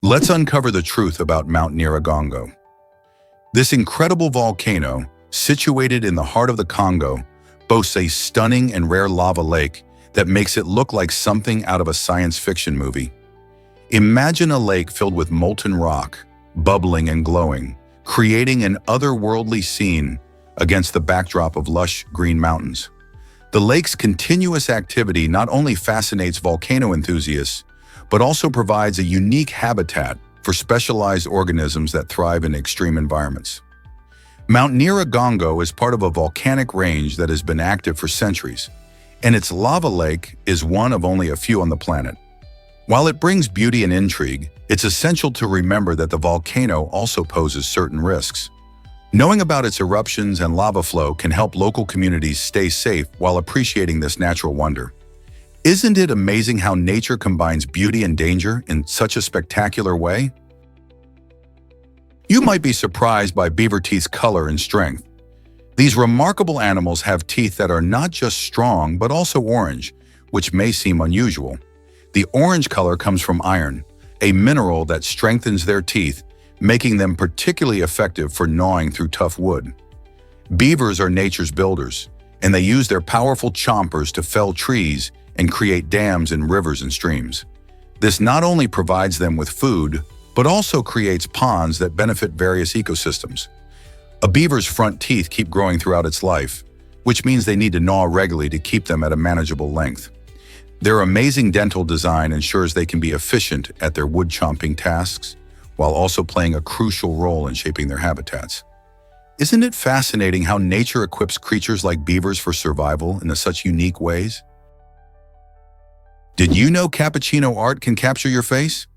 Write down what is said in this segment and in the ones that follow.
Let's uncover the truth about Mount Nyiragongo. This incredible volcano, situated in the heart of the Congo, boasts a stunning and rare lava lake that makes it look like something out of a science fiction movie. Imagine a lake filled with molten rock, bubbling and glowing, creating an otherworldly scene against the backdrop of lush green mountains. The lake's continuous activity not only fascinates volcano enthusiasts, but also provides a unique habitat for specialized organisms that thrive in extreme environments. Mount Nyiragongo is part of a volcanic range that has been active for centuries, and its lava lake is one of only a few on the planet. While it brings beauty and intrigue, it's essential to remember that the volcano also poses certain risks. Knowing about its eruptions and lava flow can help local communities stay safe while appreciating this natural wonder. Isn't it amazing how nature combines beauty and danger in such a spectacular way? You might be surprised by beaver teeth's color and strength. These remarkable animals have teeth that are not just strong but also orange, which may seem unusual. The orange color comes from iron, a mineral that strengthens their teeth, making them particularly effective for gnawing through tough wood. Beavers are nature's builders, and they use their powerful chompers to fell trees and create dams in rivers and streams. This not only provides them with food, but also creates ponds that benefit various ecosystems. A beaver's front teeth keep growing throughout its life, which means they need to gnaw regularly to keep them at a manageable length. Their amazing dental design ensures they can be efficient at their wood-chomping tasks, while also playing a crucial role in shaping their habitats. Isn't it fascinating how nature equips creatures like beavers for survival in such unique ways? Did you know cappuccino art can capture your face?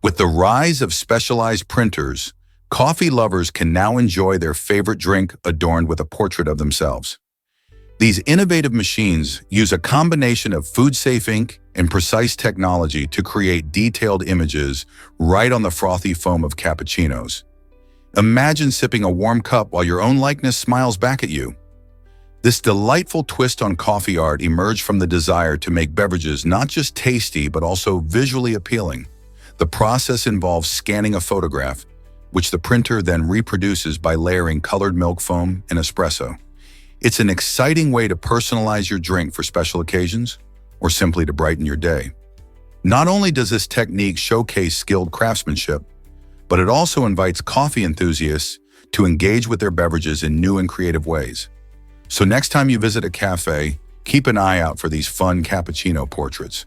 With the rise of specialized printers, coffee lovers can now enjoy their favorite drink adorned with a portrait of themselves. These innovative machines use a combination of food-safe ink and precise technology to create detailed images right on the frothy foam of cappuccinos. Imagine sipping a warm cup while your own likeness smiles back at you. This delightful twist on coffee art emerged from the desire to make beverages not just tasty but also visually appealing. The process involves scanning a photograph, which the printer then reproduces by layering colored milk foam and espresso. It's an exciting way to personalize your drink for special occasions or simply to brighten your day. Not only does this technique showcase skilled craftsmanship, but it also invites coffee enthusiasts to engage with their beverages in new and creative ways. So next time you visit a cafe, keep an eye out for these fun cappuccino portraits.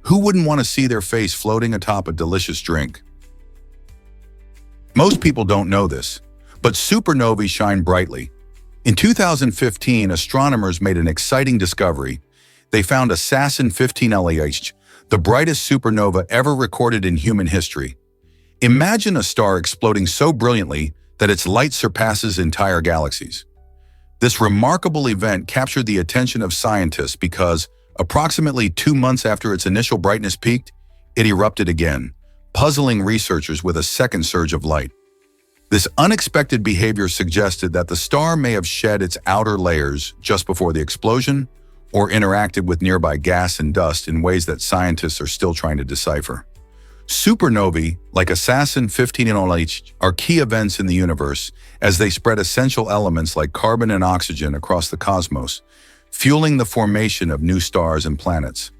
Who wouldn't want to see their face floating atop a delicious drink? Most people don't know this, but supernovae shine brightly. In 2015, astronomers made an exciting discovery. They found Assassin 15 LAH, the brightest supernova ever recorded in human history. Imagine a star exploding so brilliantly that its light surpasses entire galaxies. This remarkable event captured the attention of scientists because, approximately 2 months after its initial brightness peaked, it erupted again, puzzling researchers with a second surge of light. This unexpected behavior suggested that the star may have shed its outer layers just before the explosion or interacted with nearby gas and dust in ways that scientists are still trying to decipher. Supernovae, like Assassin 15 LH, are key events in the universe as they spread essential elements like carbon and oxygen across the cosmos, fueling the formation of new stars and planets.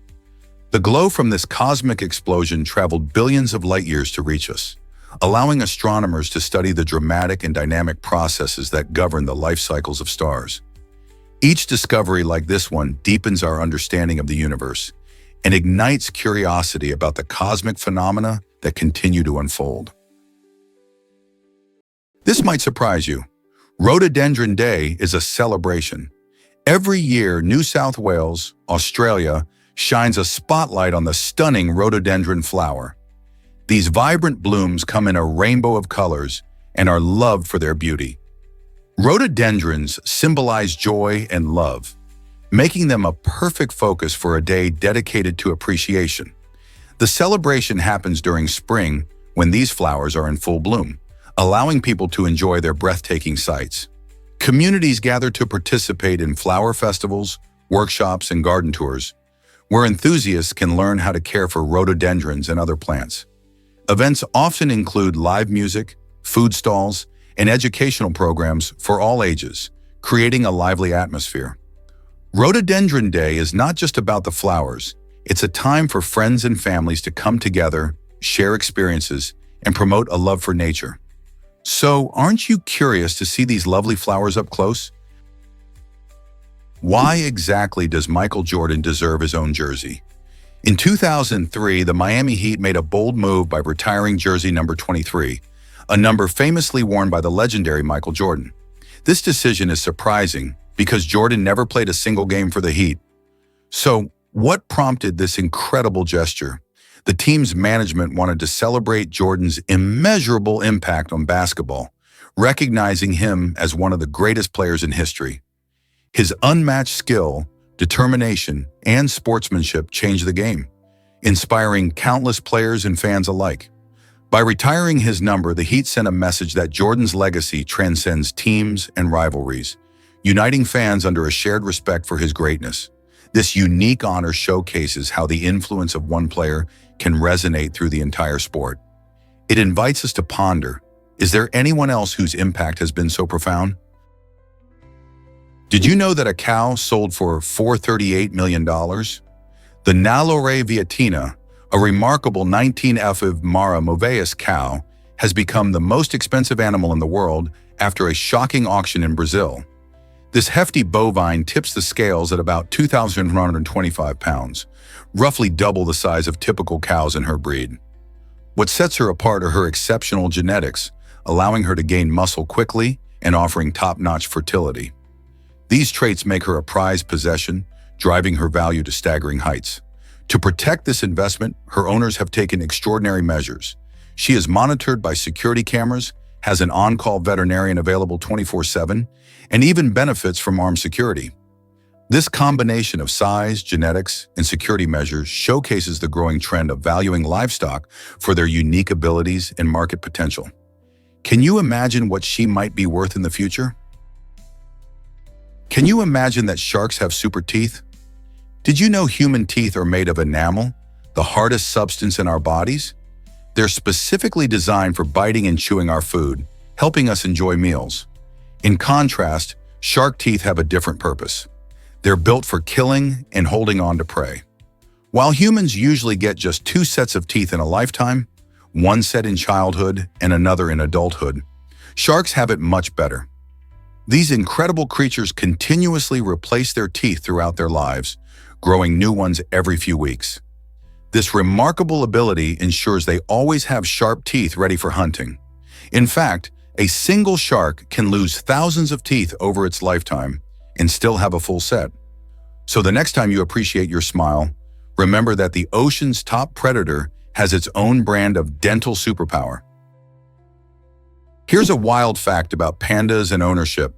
The glow from this cosmic explosion traveled billions of light years to reach us, allowing astronomers to study the dramatic and dynamic processes that govern the life cycles of stars. Each discovery like this one deepens our understanding of the universe and ignites curiosity about the cosmic phenomena that continue to unfold. This might surprise you. Rhododendron Day is a celebration. Every year, New South Wales, Australia, shines a spotlight on the stunning rhododendron flower. These vibrant blooms come in a rainbow of colors and are loved for their beauty. Rhododendrons symbolize joy and love, making them a perfect focus for a day dedicated to appreciation. The celebration happens during spring when these flowers are in full bloom, allowing people to enjoy their breathtaking sights. Communities gather to participate in flower festivals, workshops, and garden tours, where enthusiasts can learn how to care for rhododendrons and other plants. Events often include live music, food stalls, and educational programs for all ages, creating a lively atmosphere. Rhododendron Day is not just about the flowers. It's a time for friends and families to come together, share experiences, and promote a love for nature. So, aren't you curious to see these lovely flowers up close? Why exactly does Michael Jordan deserve his own jersey? In 2003, the Miami Heat made a bold move by retiring jersey number 23, a number famously worn by the legendary Michael Jordan. This decision is surprising because Jordan never played a single game for the Heat. So, what prompted this incredible gesture? The team's management wanted to celebrate Jordan's immeasurable impact on basketball, recognizing him as one of the greatest players in history. His unmatched skill, determination, and sportsmanship changed the game, inspiring countless players and fans alike. By retiring his number, the Heat sent a message that Jordan's legacy transcends teams and rivalries, uniting fans under a shared respect for his greatness. This unique honor showcases how the influence of one player can resonate through the entire sport. It invites us to ponder, is there anyone else whose impact has been so profound? Did you know that a cow sold for $438 million? The Nalore Viatina, a remarkable 19F Mara Moveus cow, has become the most expensive animal in the world after a shocking auction in Brazil. This hefty bovine tips the scales at about 2,125 pounds, roughly double the size of typical cows in her breed. What sets her apart are her exceptional genetics, allowing her to gain muscle quickly and offering top-notch fertility. These traits make her a prized possession, driving her value to staggering heights. To protect this investment, her owners have taken extraordinary measures. She is monitored by security cameras, has an on-call veterinarian available 24/7, and even benefits from armed security. This combination of size, genetics, and security measures showcases the growing trend of valuing livestock for their unique abilities and market potential. Can you imagine what she might be worth in the future? Can you imagine that sharks have super teeth? Did you know human teeth are made of enamel, the hardest substance in our bodies? They're specifically designed for biting and chewing our food, helping us enjoy meals. In contrast, shark teeth have a different purpose. They're built for killing and holding on to prey. While humans usually get just 2 sets of teeth in a lifetime, one set in childhood and another in adulthood, sharks have it much better. These incredible creatures continuously replace their teeth throughout their lives, growing new ones every few weeks. This remarkable ability ensures they always have sharp teeth ready for hunting. In fact, a single shark can lose thousands of teeth over its lifetime and still have a full set. So the next time you appreciate your smile, remember that the ocean's top predator has its own brand of dental superpower. Here's a wild fact about pandas and ownership.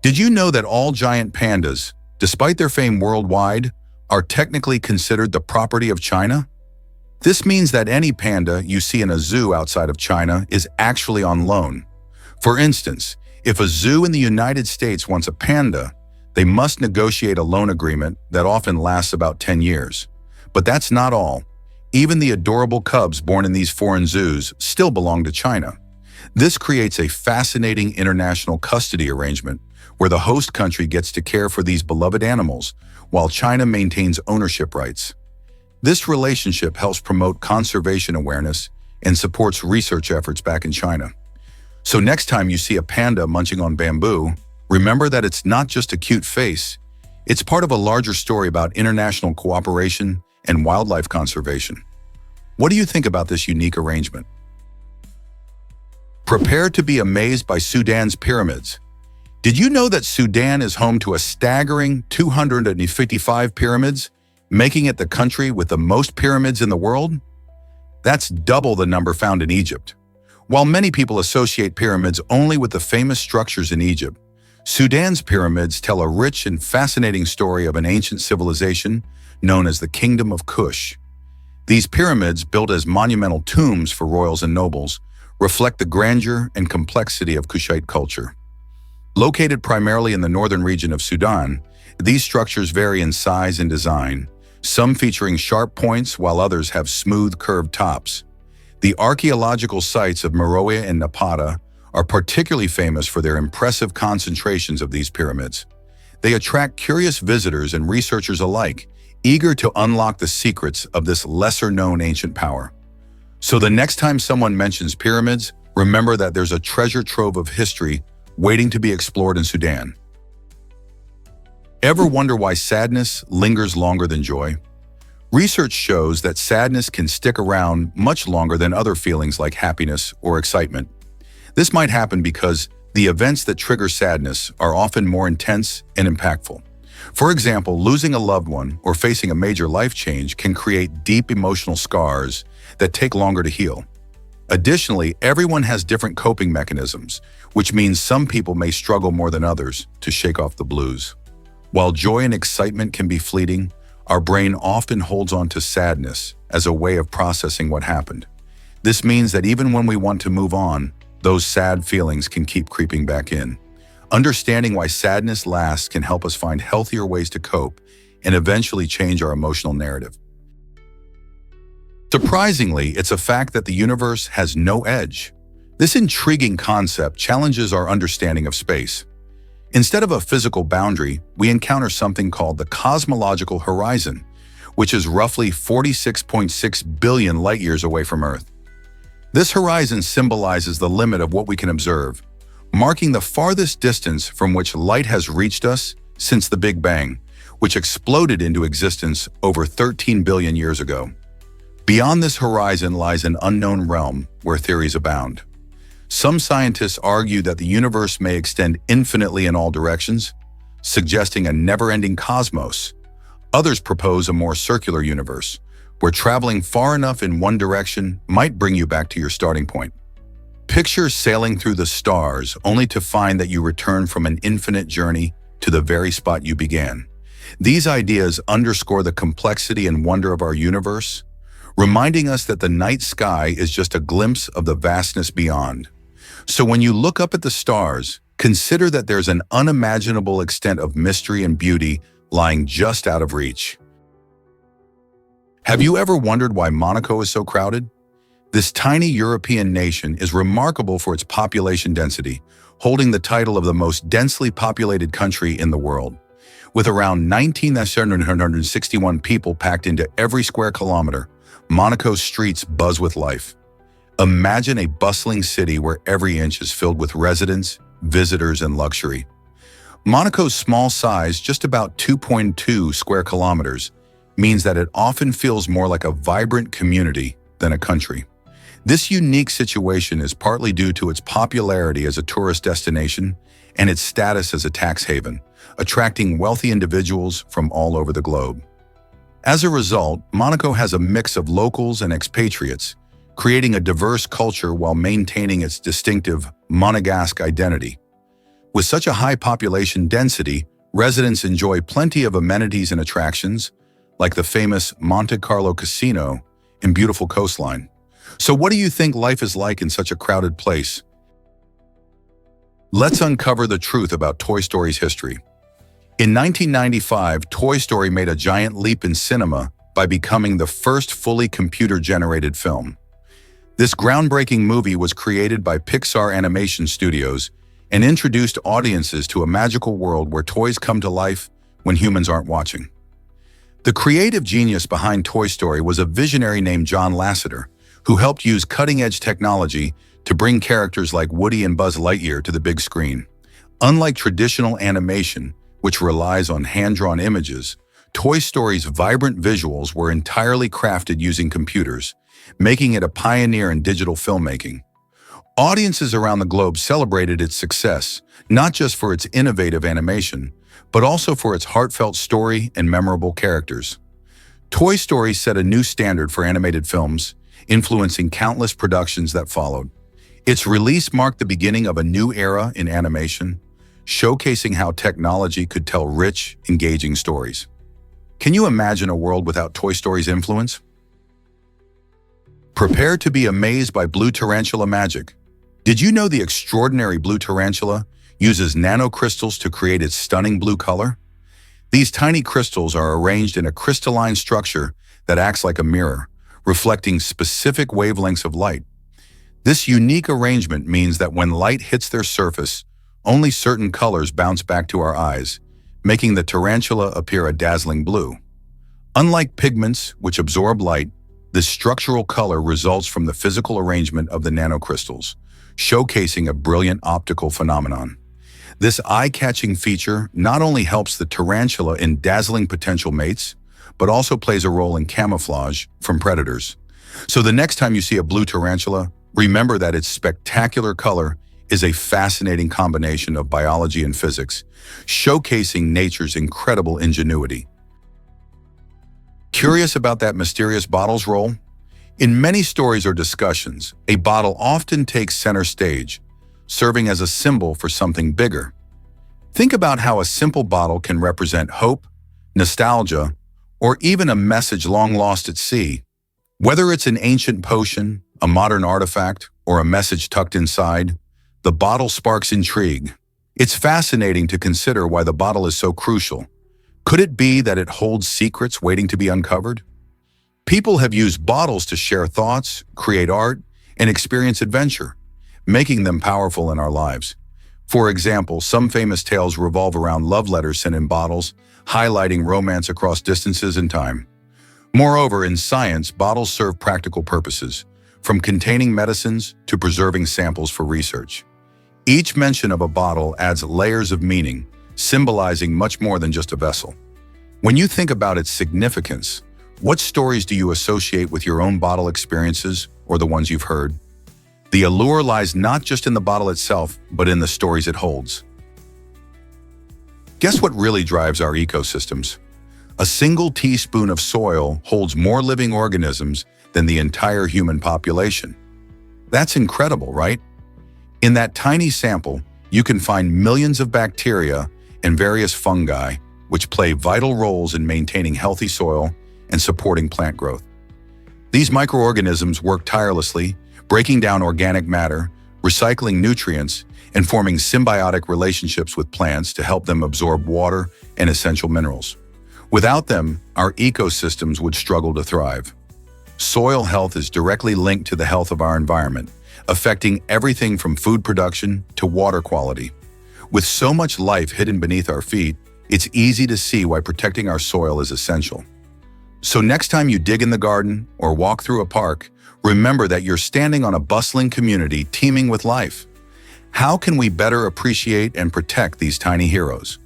Did you know that all giant pandas, despite their fame worldwide, are technically considered the property of China? This means that any panda you see in a zoo outside of China is actually on loan. For instance, if a zoo in the United States wants a panda, they must negotiate a loan agreement that often lasts about 10 years. But that's not all. Even the adorable cubs born in these foreign zoos still belong to China. This creates a fascinating international custody arrangement where the host country gets to care for these beloved animals while China maintains ownership rights. This relationship helps promote conservation awareness and supports research efforts back in China. So next time you see a panda munching on bamboo, remember that it's not just a cute face. It's part of a larger story about international cooperation and wildlife conservation. What do you think about this unique arrangement? Prepare to be amazed by Sudan's pyramids. Did you know that Sudan is home to a staggering 255 pyramids, making it the country with the most pyramids in the world? That's double the number found in Egypt. While many people associate pyramids only with the famous structures in Egypt, Sudan's pyramids tell a rich and fascinating story of an ancient civilization known as the Kingdom of Kush. These pyramids, built as monumental tombs for royals and nobles, reflect the grandeur and complexity of Kushite culture. Located primarily in the northern region of Sudan, these structures vary in size and design, some featuring sharp points while others have smooth, curved tops. The archaeological sites of Meroe and Napata are particularly famous for their impressive concentrations of these pyramids. They attract curious visitors and researchers alike, eager to unlock the secrets of this lesser-known ancient power. So the next time someone mentions pyramids, remember that there's a treasure trove of history waiting to be explored in Sudan. Ever wonder why sadness lingers longer than joy? Research shows that sadness can stick around much longer than other feelings like happiness or excitement. This might happen because the events that trigger sadness are often more intense and impactful. For example, losing a loved one or facing a major life change can create deep emotional scars that take longer to heal. Additionally, everyone has different coping mechanisms, which means some people may struggle more than others to shake off the blues. While joy and excitement can be fleeting, our brain often holds on to sadness as a way of processing what happened. This means that even when we want to move on, those sad feelings can keep creeping back in. Understanding why sadness lasts can help us find healthier ways to cope and eventually change our emotional narrative. Surprisingly, it's a fact that the universe has no edge. This intriguing concept challenges our understanding of space. Instead of a physical boundary, we encounter something called the cosmological horizon, which is roughly 46.6 billion light-years away from Earth. This horizon symbolizes the limit of what we can observe, marking the farthest distance from which light has reached us since the Big Bang, which exploded into existence over 13 billion years ago. Beyond this horizon lies an unknown realm where theories abound. Some scientists argue that the universe may extend infinitely in all directions, suggesting a never-ending cosmos. Others propose a more circular universe, where traveling far enough in one direction might bring you back to your starting point. Picture sailing through the stars only to find that you return from an infinite journey to the very spot you began. These ideas underscore the complexity and wonder of our universe, reminding us that the night sky is just a glimpse of the vastness beyond. So when you look up at the stars, consider that there's an unimaginable extent of mystery and beauty lying just out of reach. Have you ever wondered why Monaco is so crowded? This tiny European nation is remarkable for its population density, holding the title of the most densely populated country in the world. With around 19,761 people packed into every square kilometer, Monaco's streets buzz with life. Imagine a bustling city where every inch is filled with residents, visitors, and luxury. Monaco's small size, just about 2.2 square kilometers, means that it often feels more like a vibrant community than a country. This unique situation is partly due to its popularity as a tourist destination and its status as a tax haven, attracting wealthy individuals from all over the globe. As a result, Monaco has a mix of locals and expatriates, creating a diverse culture while maintaining its distinctive Monegasque identity. With such a high population density, residents enjoy plenty of amenities and attractions, like the famous Monte Carlo Casino and beautiful coastline. So what do you think life is like in such a crowded place? Let's uncover the truth about Toy Story's history. In 1995, Toy Story made a giant leap in cinema by becoming the first fully computer-generated film. This groundbreaking movie was created by Pixar Animation Studios and introduced audiences to a magical world where toys come to life when humans aren't watching. The creative genius behind Toy Story was a visionary named John Lasseter, who helped use cutting-edge technology to bring characters like Woody and Buzz Lightyear to the big screen. Unlike traditional animation, which relies on hand-drawn images, Toy Story's vibrant visuals were entirely crafted using computers, making it a pioneer in digital filmmaking. Audiences around the globe celebrated its success, not just for its innovative animation, but also for its heartfelt story and memorable characters. Toy Story set a new standard for animated films, influencing countless productions that followed. Its release marked the beginning of a new era in animation, showcasing how technology could tell rich, engaging stories. Can you imagine a world without Toy Story's influence? Prepare to be amazed by blue tarantula magic. Did you know the extraordinary blue tarantula uses nanocrystals to create its stunning blue color? These tiny crystals are arranged in a crystalline structure that acts like a mirror, reflecting specific wavelengths of light. This unique arrangement means that when light hits their surface, only certain colors bounce back to our eyes, making the tarantula appear a dazzling blue. Unlike pigments, which absorb light, this structural color results from the physical arrangement of the nanocrystals, showcasing a brilliant optical phenomenon. This eye-catching feature not only helps the tarantula in dazzling potential mates, but also plays a role in camouflage from predators. So the next time you see a blue tarantula, remember that its spectacular color is a fascinating combination of biology and physics, showcasing nature's incredible ingenuity. Curious about that mysterious bottle's role? In many stories or discussions, a bottle often takes center stage, serving as a symbol for something bigger. Think about how a simple bottle can represent hope, nostalgia, or even a message long lost at sea. Whether it's an ancient potion, a modern artifact, or a message tucked inside, the bottle sparks intrigue. It's fascinating to consider why the bottle is so crucial. Could it be that it holds secrets waiting to be uncovered? People have used bottles to share thoughts, create art, and experience adventure, making them powerful in our lives. For example, some famous tales revolve around love letters sent in bottles, highlighting romance across distances and time. Moreover, in science, bottles serve practical purposes, from containing medicines to preserving samples for research. Each mention of a bottle adds layers of meaning, symbolizing much more than just a vessel. When you think about its significance, what stories do you associate with your own bottle experiences or the ones you've heard? The allure lies not just in the bottle itself, but in the stories it holds. Guess what really drives our ecosystems? A single teaspoon of soil holds more living organisms than the entire human population. That's incredible, right? In that tiny sample, you can find millions of bacteria and various fungi, which play vital roles in maintaining healthy soil and supporting plant growth. These microorganisms work tirelessly, breaking down organic matter, recycling nutrients, and forming symbiotic relationships with plants to help them absorb water and essential minerals. Without them, our ecosystems would struggle to thrive. Soil health is directly linked to the health of our environment, affecting everything from food production to water quality. With so much life hidden beneath our feet, it's easy to see why protecting our soil is essential. So next time you dig in the garden or walk through a park, remember that you're standing on a bustling community teeming with life. How can we better appreciate and protect these tiny heroes?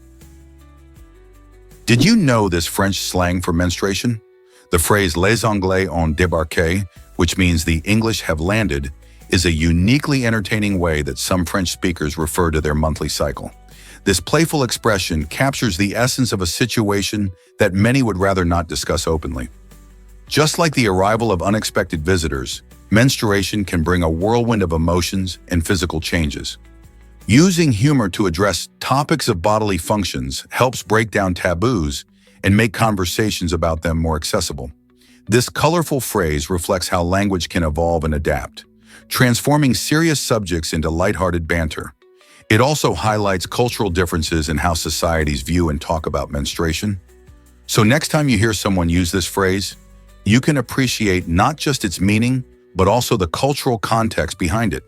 Did you know this French slang for menstruation? The phrase "Les Anglais ont débarqué," which means the English have landed, is a uniquely entertaining way that some French speakers refer to their monthly cycle. This playful expression captures the essence of a situation that many would rather not discuss openly. Just like the arrival of unexpected visitors, menstruation can bring a whirlwind of emotions and physical changes. Using humor to address topics of bodily functions helps break down taboos and make conversations about them more accessible. This colorful phrase reflects how language can evolve and adapt, transforming serious subjects into lighthearted banter. It also highlights cultural differences in how societies view and talk about menstruation. So next time you hear someone use this phrase, you can appreciate not just its meaning, but also the cultural context behind it.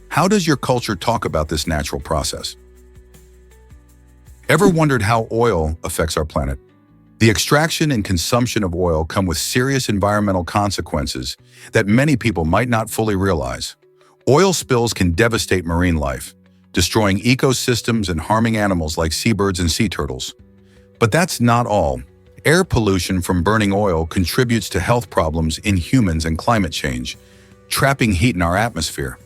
How does your culture talk about this natural process? Ever wondered how oil affects our planet? The extraction and consumption of oil come with serious environmental consequences that many people might not fully realize. Oil spills can devastate marine life, destroying ecosystems and harming animals like seabirds and sea turtles. But that's not all. Air pollution from burning oil contributes to health problems in humans and climate change, trapping heat in our atmosphere.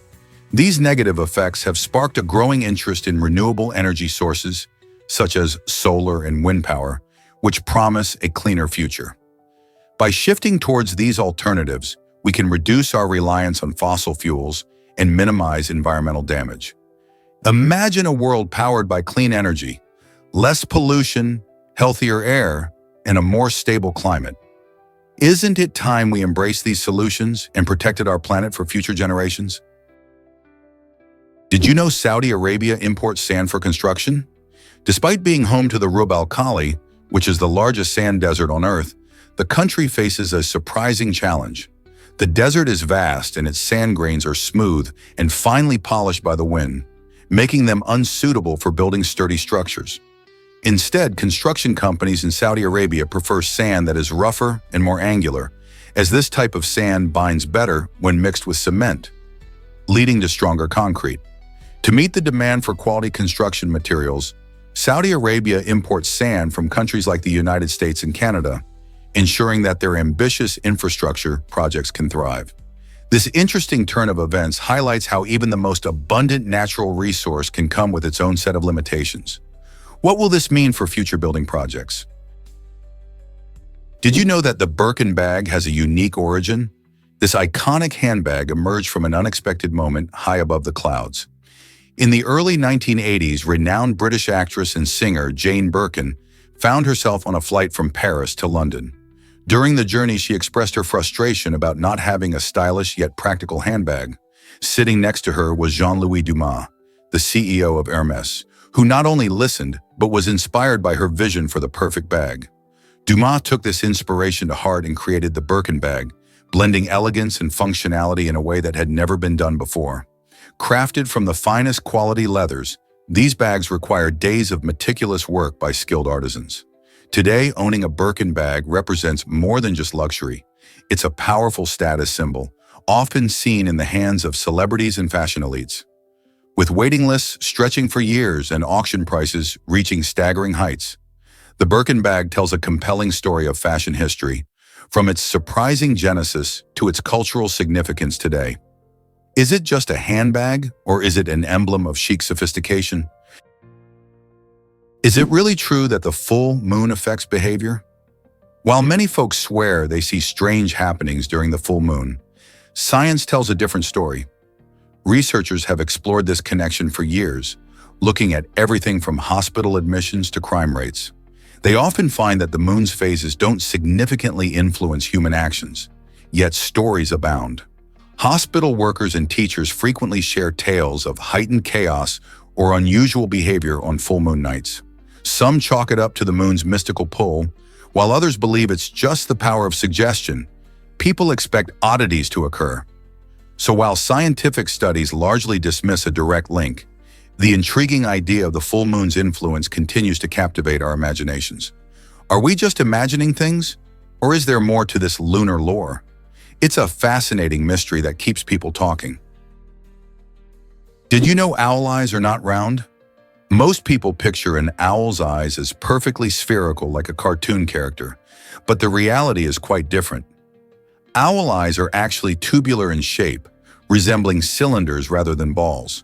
These negative effects have sparked a growing interest in renewable energy sources, such as solar and wind power, which promise a cleaner future. By shifting towards these alternatives, we can reduce our reliance on fossil fuels and minimize environmental damage. Imagine a world powered by clean energy, less pollution, healthier air, and a more stable climate. Isn't it time we embrace these solutions and protected our planet for future generations? Did you know Saudi Arabia imports sand for construction? Despite being home to the Rub al Khali, which is the largest sand desert on Earth, the country faces a surprising challenge. The desert is vast and its sand grains are smooth and finely polished by the wind, making them unsuitable for building sturdy structures. Instead, construction companies in Saudi Arabia prefer sand that is rougher and more angular, as this type of sand binds better when mixed with cement, leading to stronger concrete. To meet the demand for quality construction materials, Saudi Arabia imports sand from countries like the United States and Canada, ensuring that their ambitious infrastructure projects can thrive. This interesting turn of events highlights how even the most abundant natural resource can come with its own set of limitations. What will this mean for future building projects? Did you know that the Birkin bag has a unique origin? This iconic handbag emerged from an unexpected moment high above the clouds. In the early 1980s, renowned British actress and singer Jane Birkin found herself on a flight from Paris to London. During the journey, she expressed her frustration about not having a stylish yet practical handbag. Sitting next to her was Jean-Louis Dumas, the CEO of Hermès, who not only listened, but was inspired by her vision for the perfect bag. Dumas took this inspiration to heart and created the Birkin bag, blending elegance and functionality in a way that had never been done before. Crafted from the finest quality leathers, these bags require days of meticulous work by skilled artisans. Today, owning a Birkin bag represents more than just luxury. It's a powerful status symbol, often seen in the hands of celebrities and fashion elites. With waiting lists stretching for years and auction prices reaching staggering heights, the Birkin bag tells a compelling story of fashion history, from its surprising genesis to its cultural significance today. Is it just a handbag, or is it an emblem of chic sophistication? Is it really true that the full moon affects behavior? While many folks swear they see strange happenings during the full moon, science tells a different story. Researchers have explored this connection for years, looking at everything from hospital admissions to crime rates. They often find that the moon's phases don't significantly influence human actions, yet stories abound. Hospital workers and teachers frequently share tales of heightened chaos or unusual behavior on full moon nights. Some chalk it up to the moon's mystical pull, while others believe it's just the power of suggestion. People expect oddities to occur. So while scientific studies largely dismiss a direct link, the intriguing idea of the full moon's influence continues to captivate our imaginations. Are we just imagining things, or is there more to this lunar lore? It's a fascinating mystery that keeps people talking. Did you know owl eyes are not round? Most people picture an owl's eyes as perfectly spherical like a cartoon character, but the reality is quite different. Owl eyes are actually tubular in shape, resembling cylinders rather than balls.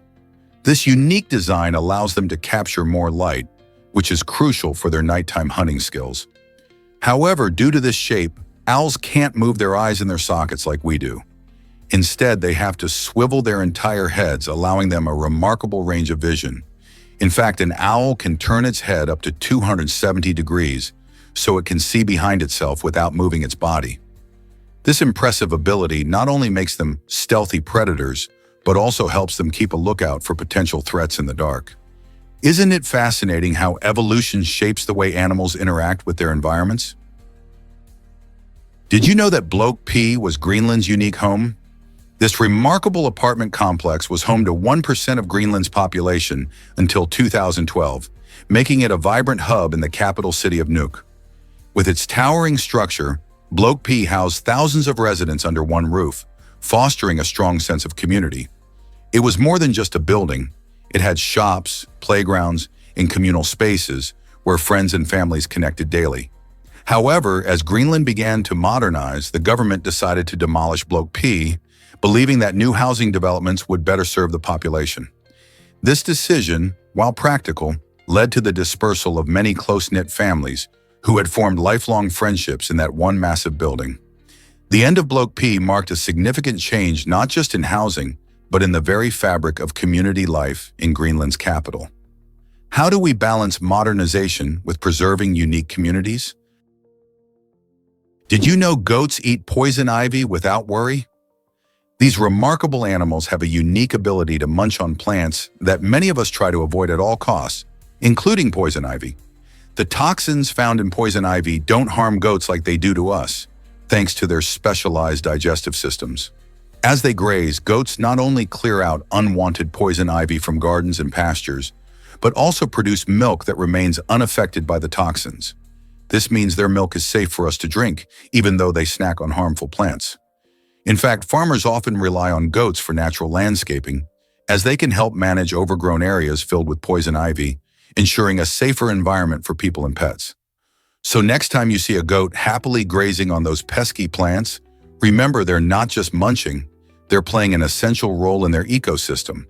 This unique design allows them to capture more light, which is crucial for their nighttime hunting skills. However, due to this shape, owls can't move their eyes in their sockets like we do. Instead, they have to swivel their entire heads, allowing them a remarkable range of vision. In fact, an owl can turn its head up to 270 degrees, so it can see behind itself without moving its body. This impressive ability not only makes them stealthy predators, but also helps them keep a lookout for potential threats in the dark. Isn't it fascinating how evolution shapes the way animals interact with their environments? Did you know that Bloke P was Greenland's unique home? This remarkable apartment complex was home to 1% of Greenland's population until 2012, making it a vibrant hub in the capital city of Nuuk. With its towering structure, Bloke P housed thousands of residents under one roof, fostering a strong sense of community. It was more than just a building. It had shops, playgrounds, and communal spaces where friends and families connected daily. However, as Greenland began to modernize, the government decided to demolish Bloke P, believing that new housing developments would better serve the population. This decision, while practical, led to the dispersal of many close-knit families who had formed lifelong friendships in that one massive building. The end of Bloke P marked a significant change not just in housing, but in the very fabric of community life in Greenland's capital. How do we balance modernization with preserving unique communities? Did you know goats eat poison ivy without worry? These remarkable animals have a unique ability to munch on plants that many of us try to avoid at all costs, including poison ivy. The toxins found in poison ivy don't harm goats like they do to us, thanks to their specialized digestive systems. As they graze, goats not only clear out unwanted poison ivy from gardens and pastures, but also produce milk that remains unaffected by the toxins. This means their milk is safe for us to drink, even though they snack on harmful plants. In fact, farmers often rely on goats for natural landscaping, as they can help manage overgrown areas filled with poison ivy, ensuring a safer environment for people and pets. So next time you see a goat happily grazing on those pesky plants, remember they're not just munching, they're playing an essential role in their ecosystem.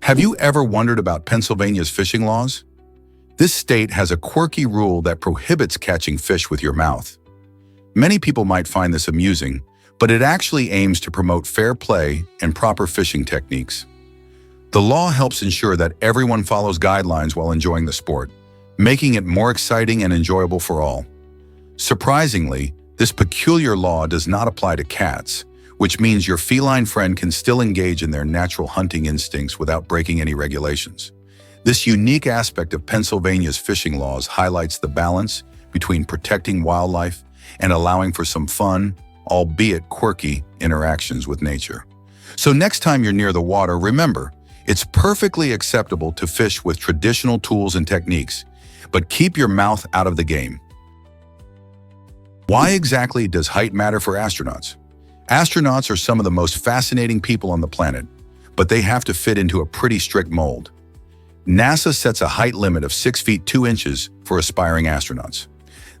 Have you ever wondered about Pennsylvania's fishing laws? This state has a quirky rule that prohibits catching fish with your mouth. Many people might find this amusing, but it actually aims to promote fair play and proper fishing techniques. The law helps ensure that everyone follows guidelines while enjoying the sport, making it more exciting and enjoyable for all. Surprisingly, this peculiar law does not apply to cats, which means your feline friend can still engage in their natural hunting instincts without breaking any regulations. This unique aspect of Pennsylvania's fishing laws highlights the balance between protecting wildlife and allowing for some fun, albeit quirky, interactions with nature. So next time you're near the water, remember, it's perfectly acceptable to fish with traditional tools and techniques, but keep your mouth out of the game. Why exactly does height matter for astronauts? Astronauts are some of the most fascinating people on the planet, but they have to fit into a pretty strict mold. NASA sets a height limit of 6 feet 2 inches for aspiring astronauts.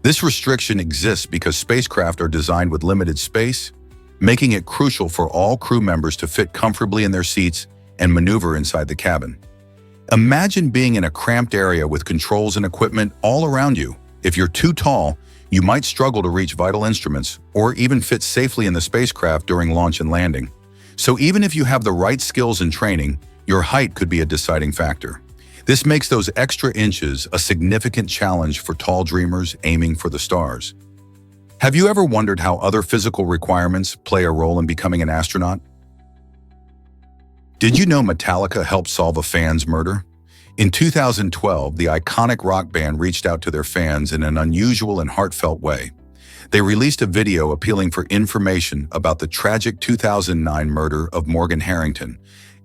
This restriction exists because spacecraft are designed with limited space, making it crucial for all crew members to fit comfortably in their seats and maneuver inside the cabin. Imagine being in a cramped area with controls and equipment all around you. If you're too tall, you might struggle to reach vital instruments or even fit safely in the spacecraft during launch and landing. So even if you have the right skills and training, your height could be a deciding factor. This makes those extra inches a significant challenge for tall dreamers aiming for the stars. Have you ever wondered how other physical requirements play a role in becoming an astronaut? Did you know Metallica helped solve a fan's murder? In 2012, the iconic rock band reached out to their fans in an unusual and heartfelt way. They released a video appealing for information about the tragic 2009 murder of Morgan Harrington,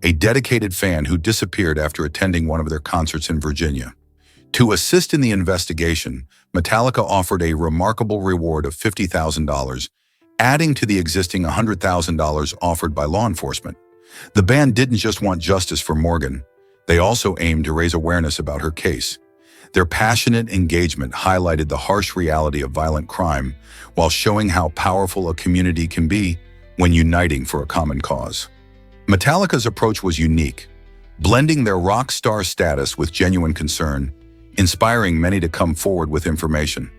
a dedicated fan who disappeared after attending one of their concerts in Virginia. To assist in the investigation, Metallica offered a remarkable reward of $50,000, adding to the existing $100,000 offered by law enforcement. The band didn't just want justice for Morgan, they also aimed to raise awareness about her case. Their passionate engagement highlighted the harsh reality of violent crime, while showing how powerful a community can be when uniting for a common cause. Metallica's approach was unique, blending their rock star status with genuine concern, inspiring many to come forward with information.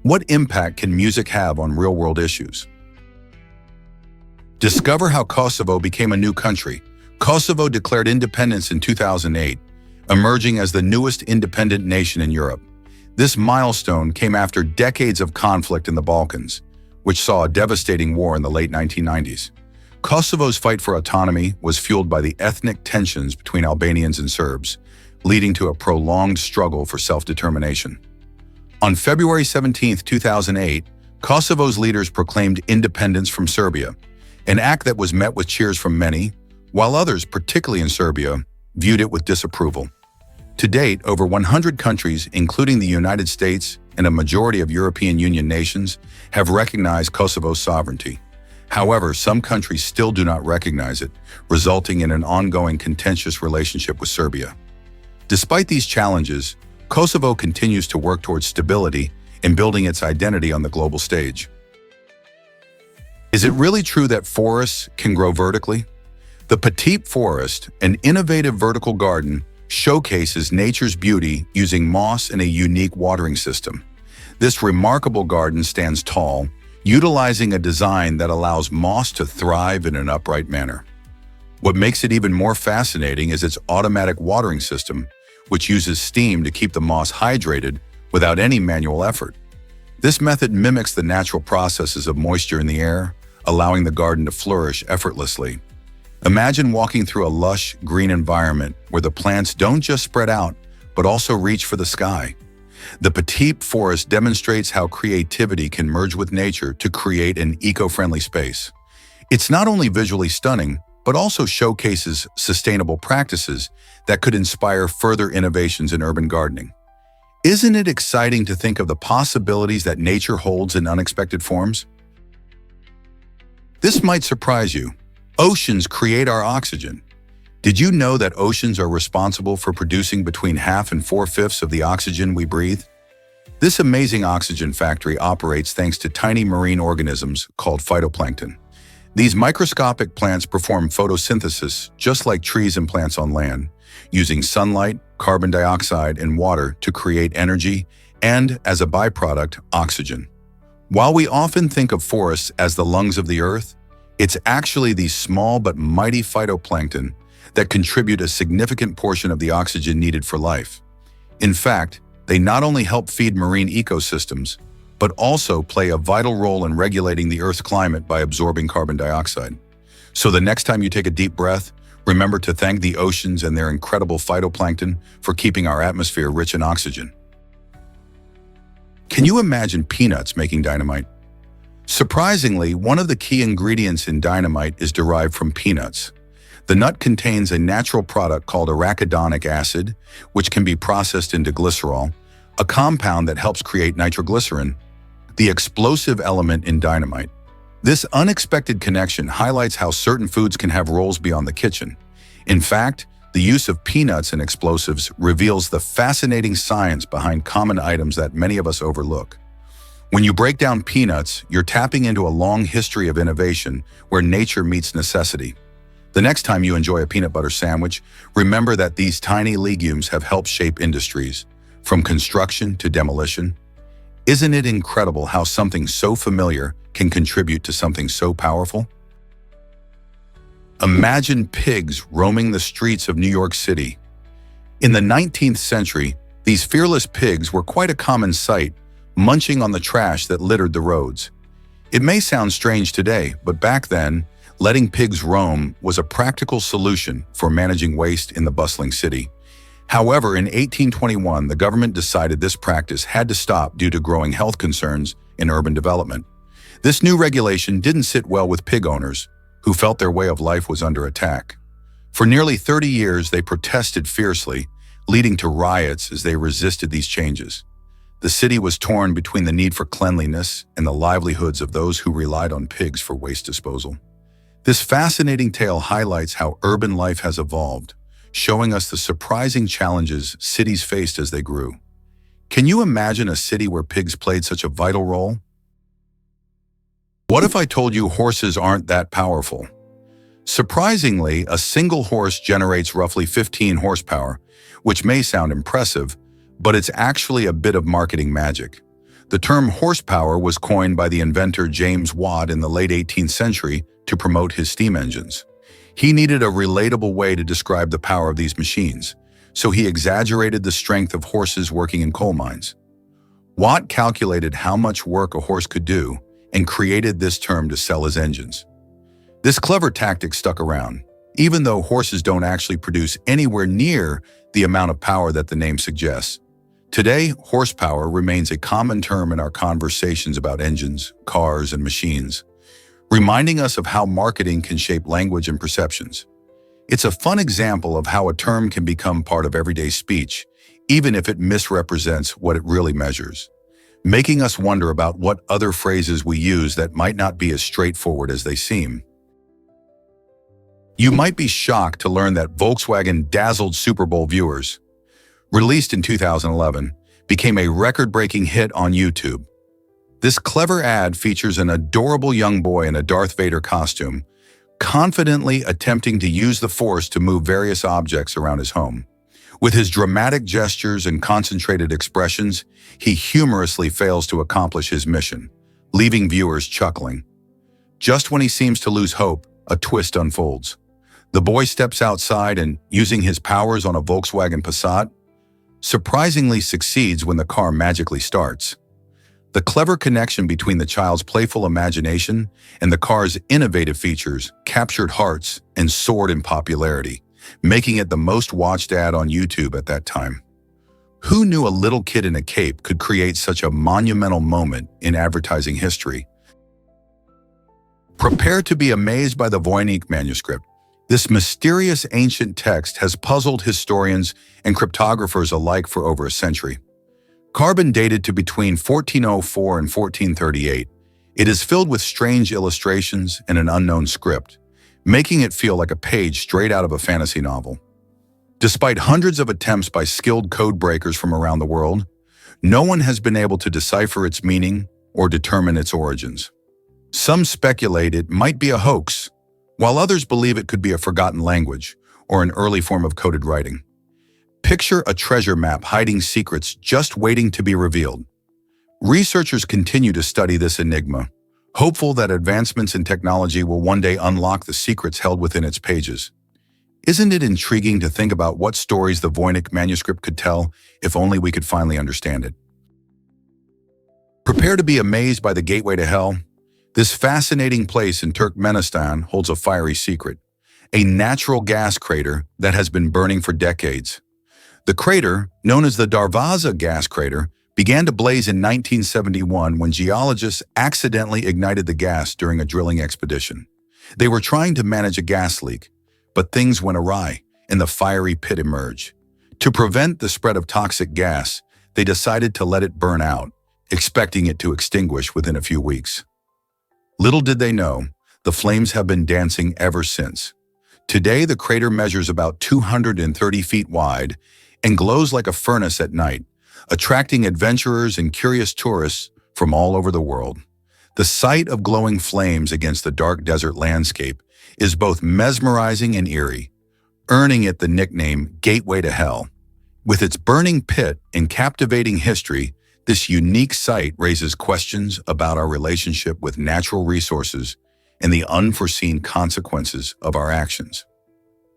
What impact can music have on real-world issues? Discover how Kosovo became a new country. Kosovo declared independence in 2008, emerging as the newest independent nation in Europe. This milestone came after decades of conflict in the Balkans, which saw a devastating war in the late 1990s. Kosovo's fight for autonomy was fueled by the ethnic tensions between Albanians and Serbs, leading to a prolonged struggle for self-determination. On February 17, 2008, Kosovo's leaders proclaimed independence from Serbia, an act that was met with cheers from many, while others, particularly in Serbia, viewed it with disapproval. To date, over 100 countries, including the United States and a majority of European Union nations, have recognized Kosovo's sovereignty. However, some countries still do not recognize it, resulting in an ongoing contentious relationship with Serbia. Despite these challenges, Kosovo continues to work towards stability and building its identity on the global stage. Is it really true that forests can grow vertically? The Petite Forest, an innovative vertical garden, showcases nature's beauty using moss and a unique watering system. This remarkable garden stands tall, utilizing a design that allows moss to thrive in an upright manner. What makes it even more fascinating is its automatic watering system, which uses steam to keep the moss hydrated without any manual effort. This method mimics the natural processes of moisture in the air, allowing the garden to flourish effortlessly. Imagine walking through a lush, green environment where the plants don't just spread out, but also reach for the sky. The petite forest demonstrates how creativity can merge with nature to create an eco-friendly space. It's not only visually stunning, but also showcases sustainable practices that could inspire further innovations in urban gardening. Isn't it exciting to think of the possibilities that nature holds in unexpected forms? This might surprise you. Oceans create our oxygen. Did you know that oceans are responsible for producing between half and 4/5 of the oxygen we breathe? This amazing oxygen factory operates thanks to tiny marine organisms called phytoplankton. These microscopic plants perform photosynthesis just like trees and plants on land, using sunlight, carbon dioxide, and water to create energy and, as a byproduct, oxygen. While we often think of forests as the lungs of the earth, it's actually these small but mighty phytoplankton that contribute a significant portion of the oxygen needed for life. In fact, they not only help feed marine ecosystems, but also play a vital role in regulating the Earth's climate by absorbing carbon dioxide. So the next time you take a deep breath, remember to thank the oceans and their incredible phytoplankton for keeping our atmosphere rich in oxygen. Can you imagine peanuts making dynamite? Surprisingly, one of the key ingredients in dynamite is derived from peanuts. The nut contains a natural product called arachidonic acid, which can be processed into glycerol, a compound that helps create nitroglycerin, the explosive element in dynamite. This unexpected connection highlights how certain foods can have roles beyond the kitchen. In fact, the use of peanuts in explosives reveals the fascinating science behind common items that many of us overlook. When you break down peanuts, you're tapping into a long history of innovation where nature meets necessity. The next time you enjoy a peanut butter sandwich, remember that these tiny legumes have helped shape industries, from construction to demolition. Isn't it incredible how something so familiar can contribute to something so powerful? Imagine pigs roaming the streets of New York City. In the 19th century, these fearless pigs were quite a common sight, munching on the trash that littered the roads. It may sound strange today, but back then, letting pigs roam was a practical solution for managing waste in the bustling city. However, in 1821, the government decided this practice had to stop due to growing health concerns in urban development. This new regulation didn't sit well with pig owners, who felt their way of life was under attack. For nearly 30 years, they protested fiercely, leading to riots as they resisted these changes. The city was torn between the need for cleanliness and the livelihoods of those who relied on pigs for waste disposal. This fascinating tale highlights how urban life has evolved, showing us the surprising challenges cities faced as they grew. Can you imagine a city where pigs played such a vital role? What if I told you horses aren't that powerful? Surprisingly, a single horse generates roughly 15 horsepower, which may sound impressive, but it's actually a bit of marketing magic. The term horsepower was coined by the inventor James Watt in the late 18th century to promote his steam engines. He needed a relatable way to describe the power of these machines, so he exaggerated the strength of horses working in coal mines. Watt calculated how much work a horse could do and created this term to sell his engines. This clever tactic stuck around, even though horses don't actually produce anywhere near the amount of power that the name suggests. Today, horsepower remains a common term in our conversations about engines, cars, and machines, reminding us of how marketing can shape language and perceptions. It's a fun example of how a term can become part of everyday speech, even if it misrepresents what it really measures, making us wonder about what other phrases we use that might not be as straightforward as they seem. You might be shocked to learn that Volkswagen dazzled Super Bowl viewers. Released in 2011, became a record-breaking hit on YouTube. This clever ad features an adorable young boy in a Darth Vader costume, confidently attempting to use the Force to move various objects around his home. With his dramatic gestures and concentrated expressions, he humorously fails to accomplish his mission, leaving viewers chuckling. Just when he seems to lose hope, a twist unfolds. The boy steps outside and, using his powers on a Volkswagen Passat, surprisingly succeeds when the car magically starts. The clever connection between the child's playful imagination and the car's innovative features captured hearts and soared in popularity, making it the most watched ad on YouTube at that time. Who knew a little kid in a cape could create such a monumental moment in advertising history? Prepare to be amazed by the Voynich manuscript. This mysterious ancient text has puzzled historians and cryptographers alike for over a century. Carbon dated to between 1404 and 1438, it is filled with strange illustrations and an unknown script, making it feel like a page straight out of a fantasy novel. Despite hundreds of attempts by skilled code breakers from around the world, no one has been able to decipher its meaning or determine its origins. Some speculate it might be a hoax, while others believe it could be a forgotten language or an early form of coded writing. Picture a treasure map hiding secrets just waiting to be revealed. Researchers continue to study this enigma, hopeful that advancements in technology will one day unlock the secrets held within its pages. Isn't it intriguing to think about what stories the Voynich manuscript could tell if only we could finally understand it? Prepare to be amazed by the gateway to hell. This fascinating place in Turkmenistan holds a fiery secret, a natural gas crater that has been burning for decades. The crater, known as the Darvaza gas crater, began to blaze in 1971 when geologists accidentally ignited the gas during a drilling expedition. They were trying to manage a gas leak, but things went awry and the fiery pit emerged. To prevent the spread of toxic gas, they decided to let it burn out, expecting it to extinguish within a few weeks. Little did they know, the flames have been dancing ever since. Today, the crater measures about 230 feet wide and glows like a furnace at night, attracting adventurers and curious tourists from all over the world. The sight of glowing flames against the dark desert landscape is both mesmerizing and eerie, earning it the nickname Gateway to Hell. With its burning pit and captivating history, this unique site raises questions about our relationship with natural resources and the unforeseen consequences of our actions.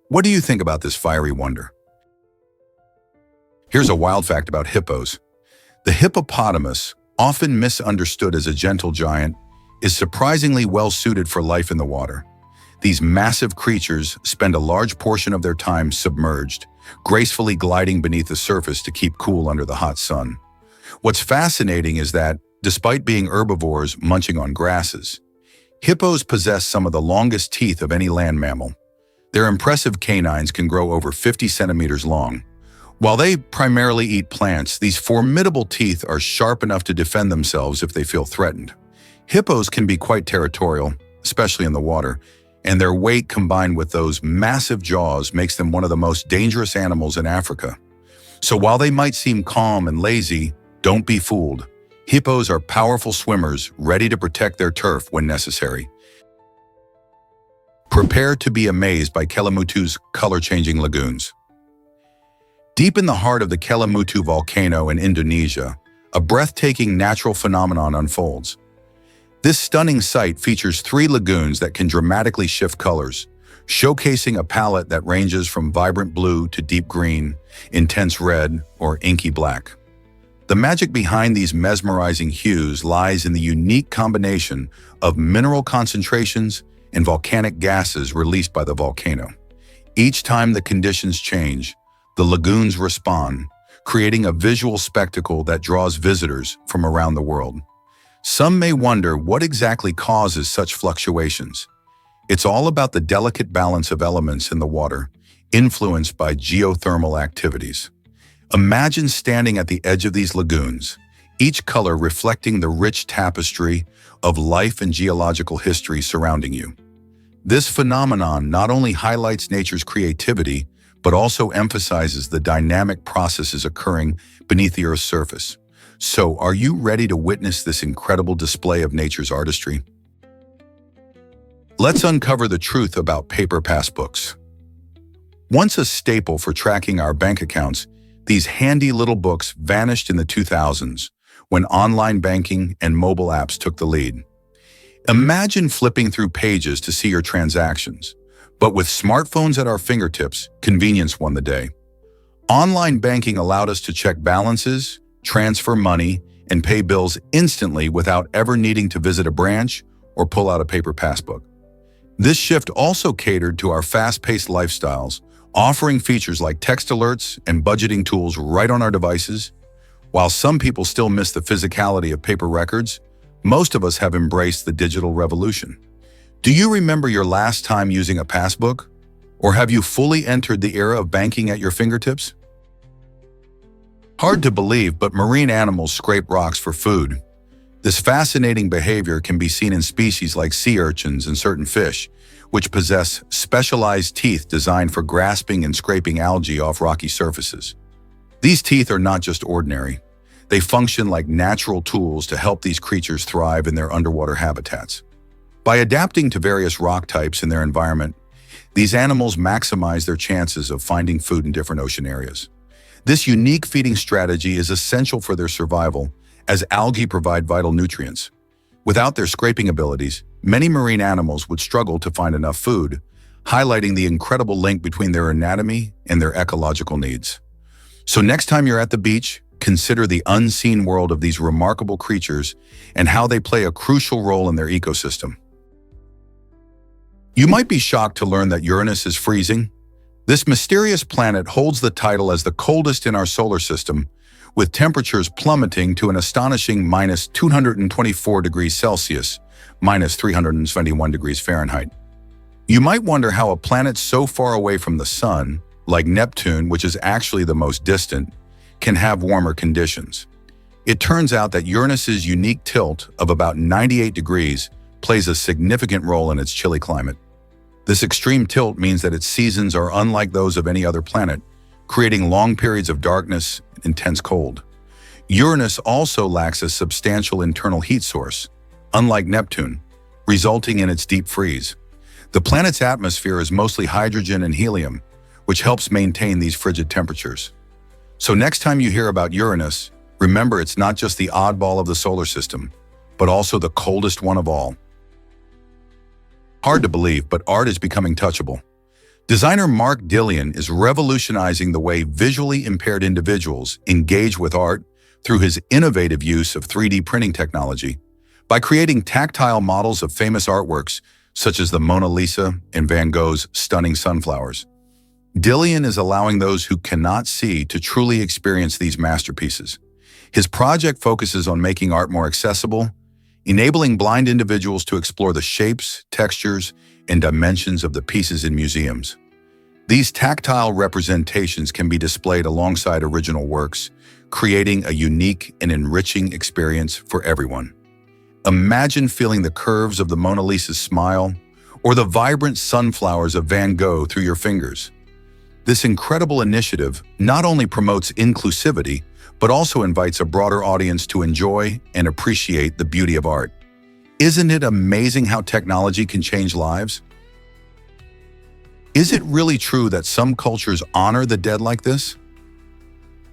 What do you think about this fiery wonder? Here's a wild fact about hippos. The hippopotamus, often misunderstood as a gentle giant, is surprisingly well suited for life in the water. These massive creatures spend a large portion of their time submerged, gracefully gliding beneath the surface to keep cool under the hot sun. What's fascinating is that, despite being herbivores munching on grasses, hippos possess some of the longest teeth of any land mammal. Their impressive canines can grow over 50 centimeters long. While they primarily eat plants, these formidable teeth are sharp enough to defend themselves if they feel threatened. Hippos can be quite territorial, especially in the water, and their weight combined with those massive jaws makes them one of the most dangerous animals in Africa. So while they might seem calm and lazy, don't be fooled. Hippos are powerful swimmers ready to protect their turf when necessary. Prepare to be amazed by Kelimutu's color-changing lagoons. Deep in the heart of the Kelimutu volcano in Indonesia, a breathtaking natural phenomenon unfolds. This stunning site features 3 lagoons that can dramatically shift colors, showcasing a palette that ranges from vibrant blue to deep green, intense red, or inky black. The magic behind these mesmerizing hues lies in the unique combination of mineral concentrations and volcanic gases released by the volcano. Each time the conditions change, the lagoons respond, creating a visual spectacle that draws visitors from around the world. Some may wonder what exactly causes such fluctuations. It's all about the delicate balance of elements in the water, influenced by geothermal activities. Imagine standing at the edge of these lagoons, each color reflecting the rich tapestry of life and geological history surrounding you. This phenomenon not only highlights nature's creativity, but also emphasizes the dynamic processes occurring beneath the Earth's surface. So, are you ready to witness this incredible display of nature's artistry? Let's uncover the truth about paper passbooks. Once a staple for tracking our bank accounts, these handy little books vanished in the 2000s when online banking and mobile apps took the lead. Imagine flipping through pages to see your transactions. But with smartphones at our fingertips, convenience won the day. Online banking allowed us to check balances, transfer money, and pay bills instantly without ever needing to visit a branch or pull out a paper passbook. This shift also catered to our fast-paced lifestyles, offering features like text alerts and budgeting tools right on our devices. While some people still miss the physicality of paper records, most of us have embraced the digital revolution. Do you remember your last time using a passbook? Or have you fully entered the era of banking at your fingertips? Hard to believe, but marine animals scrape rocks for food. This fascinating behavior can be seen in species like sea urchins and certain fish, which possess specialized teeth designed for grasping and scraping algae off rocky surfaces. These teeth are not just ordinary. They function like natural tools to help these creatures thrive in their underwater habitats. By adapting to various rock types in their environment, these animals maximize their chances of finding food in different ocean areas. This unique feeding strategy is essential for their survival, as algae provide vital nutrients. Without their scraping abilities, many marine animals would struggle to find enough food, highlighting the incredible link between their anatomy and their ecological needs. So next time you're at the beach, consider the unseen world of these remarkable creatures and how they play a crucial role in their ecosystem. You might be shocked to learn that Uranus is freezing. This mysterious planet holds the title as the coldest in our solar system, with temperatures plummeting to an astonishing minus 224 degrees Celsius, minus 371 degrees Fahrenheit. You might wonder how a planet so far away from the sun, like Neptune, which is actually the most distant, can have warmer conditions. It turns out that Uranus's unique tilt of about 98 degrees plays a significant role in its chilly climate. This extreme tilt means that its seasons are unlike those of any other planet, creating long periods of darkness and intense cold. Uranus also lacks a substantial internal heat source, unlike Neptune, resulting in its deep freeze. The planet's atmosphere is mostly hydrogen and helium, which helps maintain these frigid temperatures. So next time you hear about Uranus, remember it's not just the oddball of the solar system, but also the coldest one of all. Hard to believe, but art is becoming touchable. Designer Mark Dillion is revolutionizing the way visually impaired individuals engage with art through his innovative use of 3D printing technology. By creating tactile models of famous artworks, such as the Mona Lisa and Van Gogh's stunning sunflowers, Dillion is allowing those who cannot see to truly experience these masterpieces. His project focuses on making art more accessible, enabling blind individuals to explore the shapes, textures, and dimensions of the pieces in museums. These tactile representations can be displayed alongside original works, creating a unique and enriching experience for everyone. Imagine feeling the curves of the Mona Lisa's smile or the vibrant sunflowers of Van Gogh through your fingers. This incredible initiative not only promotes inclusivity, but also invites a broader audience to enjoy and appreciate the beauty of art. Isn't it amazing how technology can change lives? Is it really true that some cultures honor the dead like this?